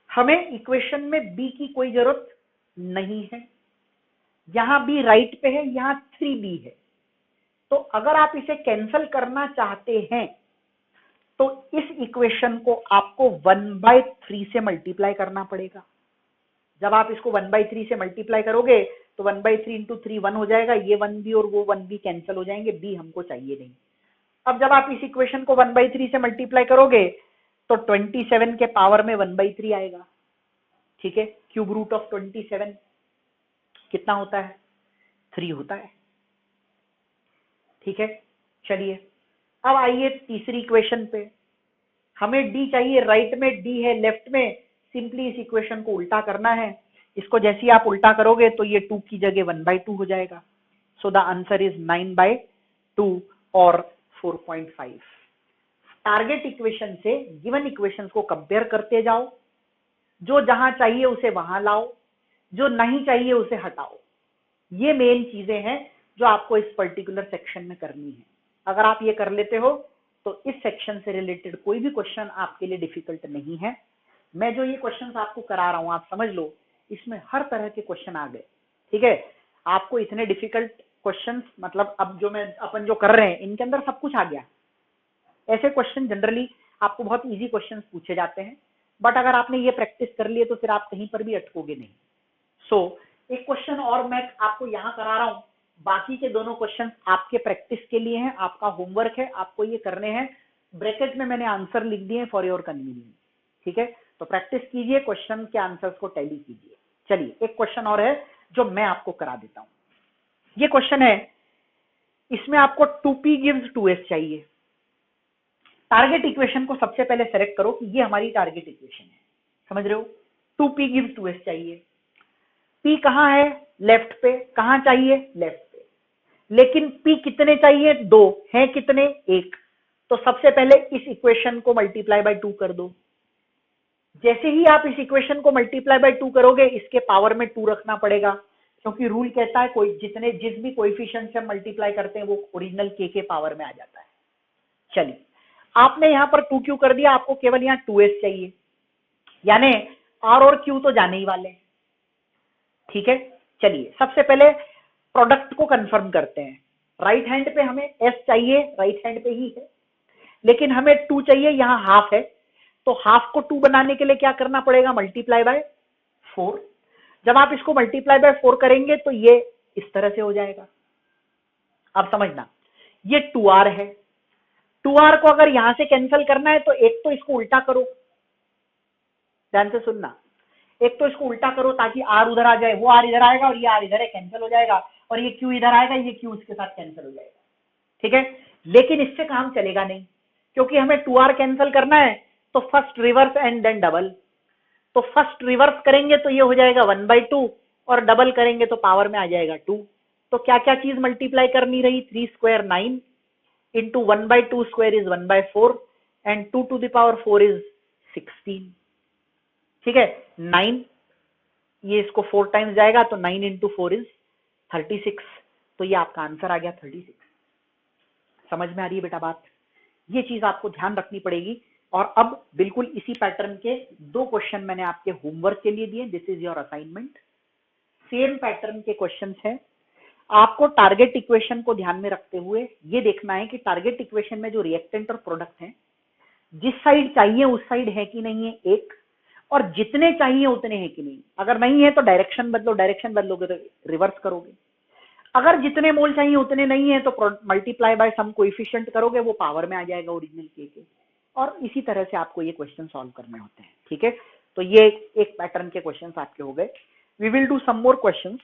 हमें इक्वेशन में b की कोई जरूरत नहीं है, यहां b राइट पे है, यहां 3b है। तो अगर आप इसे कैंसल करना चाहते हैं तो इस इक्वेशन को आपको 1/3 से मल्टीप्लाई करना पड़ेगा। जब आप इसको 1/3 से मल्टीप्लाई करोगे तो 1/3 × 3 1 हो जाएगा, ये 1b और वो 1b कैंसिल हो जाएंगे, b हमको चाहिए नहीं। अब जब आप इस इक्वेशन को 1/3 से मल्टीप्लाई करोगे तो 27 के पावर में 1/3 आएगा। ठीक है, क्यूब रूट ऑफ 27 कितना होता है? 3 होता है। ठीक है, चलिए अब आइए तीसरी इक्वेशन पे। हमें d चाहिए, राइट में d है, लेफ्ट में, सिंपली इस इक्वेशन को उल्टा करना है। इसको जैसे ही आप उल्टा करोगे तो ये 2 की जगह 1/2 हो जाएगा। सो द आंसर इज 9/2 और 4.5। टारगेट इक्वेशन से गिवन इक्वेशंस को कंपेयर करते जाओ, जो जहां चाहिए उसे वहां लाओ, जो नहीं चाहिए उसे हटाओ। ये मेन चीजें हैं जो आपको इस पर्टिकुलर सेक्शन में करनी है। अगर आप ये कर लेते हो तो इस सेक्शन से रिलेटेड कोई भी क्वेश्चन आपके लिए डिफिकल्ट नहीं है। मैं जो ये क्वेश्चंस आपको करा रहा हूं, आप समझ लो इसमें हर तरह के क्वेश्चन आ गए। ठीक है, आपको इतने डिफिकल्ट क्वेश्चंस, मतलब अब जो मैं अपन जो कर रहे हैं इनके अंदर सब कुछ आ गया। ऐसे क्वेश्चन जनरली आपको बहुत इजी क्वेश्चंस पूछे जाते हैं, बट अगर आपने ये प्रैक्टिस कर लिए तो फिर आप कहीं पर भी अटकोगे नहीं। सो एक क्वेश्चन और मैं आपको यहाँ करा रहा हूँ, बाकी के दोनों क्वेश्चन आपके प्रैक्टिस के लिए हैं, आपका होमवर्क है, आपको ये करने हैं। ब्रैकेट में मैंने आंसर लिख दिए फॉर योर कन्वीनियंस। ठीक है, तो प्रैक्टिस कीजिए, क्वेश्चन के आंसर्स को टैली कीजिए। चलिए एक क्वेश्चन और है जो मैं आपको करा देता हूं। ये क्वेश्चन है, इसमें आपको 2p gives 2s चाहिए। टारगेट इक्वेशन को सबसे पहले सेलेक्ट करो कि ये हमारी टारगेट इक्वेशन है, समझ रहे हो? 2p gives 2s चाहिए। p कहाँ है? लेफ्ट पे। कहाँ चाहिए? लेफ्ट पे। लेकिन p कितने चाहिए? 2 हैं, कितने? 1। तो सबसे पहले इस इक्वेशन को मल्टीप्लाई बाय 2 कर दो। जैसे ही आप इस इक्वेशन को मल्टीप्लाई बाय 2 करोगे, इसके पावर में 2 रखना पड़ेगा, क्योंकि रूल कहता है कोई जिस भी कोएफिशिएंट से हम मल्टीप्लाई करते हैं वो ओरिजिनल k के पावर में आ जाता है। चलिए, आपने यहां पर 2 क्यू कर दिया, आपको केवल यहाँ 2s चाहिए, यानी r और q तो जाने ही वाले हैं। ठीक है, चलिए सबसे पहले प्रोडक्ट को कंफर्म करते हैं। राइट हैंड पे हमें एस चाहिए, राइट हैंड पे ही है, लेकिन हमें 2 चाहिए, यहां हाफ है, तो हाफ को 2 बनाने के लिए क्या करना पड़ेगा, मल्टीप्लाई बाय 4। जब आप इसको मल्टीप्लाई बाय 4 करेंगे तो ये इस तरह से हो जाएगा। अब समझना, ये 2r है, 2r को अगर यहां से कैंसिल करना है तो एक तो इसको उल्टा करो, ध्यान से सुनना, एक तो इसको उल्टा करो ताकि r उधर आ जाए, वो r इधर आएगा और ये r इधर है, कैंसिल हो जाएगा, और ये q इधर आएगा, ये q उसके साथ कैंसिल हो जाएगा। ठीक है, लेकिन इससे काम चलेगा नहीं, क्योंकि हमें 2r कैंसिल करना है, तो first reverse and then double. तो फर्स्ट रिवर्स करेंगे तो ये हो जाएगा 1/2, और डबल करेंगे तो पावर में आ जाएगा 2। तो क्या क्या चीज मल्टीप्लाई करनी रही, 3 square 9 into 1/2 square is 1/4 and 2 to the power 4 is 16। ठीक है, 9, ये इसको 4 टाइम्स जाएगा तो 9 इंटू 4 इज 36। तो ये आपका आंसर आ गया 36। समझ में आ रही है बेटा बात? ये चीज आपको ध्यान रखनी पड़ेगी। और अब बिल्कुल इसी पैटर्न के 2 क्वेश्चन मैंने आपके होमवर्क के लिए दिए, this is your assignment. Same pattern के क्वेश्चंस हैं। आपको टारगेट इक्वेशन को ध्यान में रखते हुए ये देखना है कि टारगेट इक्वेशन में जो रिएक्टेंट और प्रोडक्ट है, जिस साइड चाहिए उस साइड है कि नहीं है एक, और जितने चाहिए उतने हैं कि नहीं। अगर नहीं है तो डायरेक्शन बदलो, डायरेक्शन बदलोगे तो रिवर्स करोगे। अगर जितने मोल चाहिए उतने नहीं है तो मल्टीप्लाई बाय सम कोएफिशिएंट करोगे, वो पावर में आ जाएगा ओरिजिनल के। और इसी तरह से आपको ये क्वेश्चन सॉल्व करने होते हैं। ठीक है, तो ये एक पैटर्न के क्वेश्चंस आपके हो गए। We will do some more questions.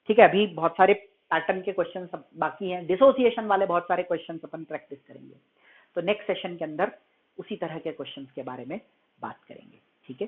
ठीक है, अभी बहुत सारे पैटर्न के क्वेश्चन बाकी हैं, डिसोसिएशन वाले बहुत सारे क्वेश्चन अपन प्रैक्टिस करेंगे। तो नेक्स्ट सेशन के अंदर उसी तरह के क्वेश्चंस के बारे में बात करेंगे। ठीक है।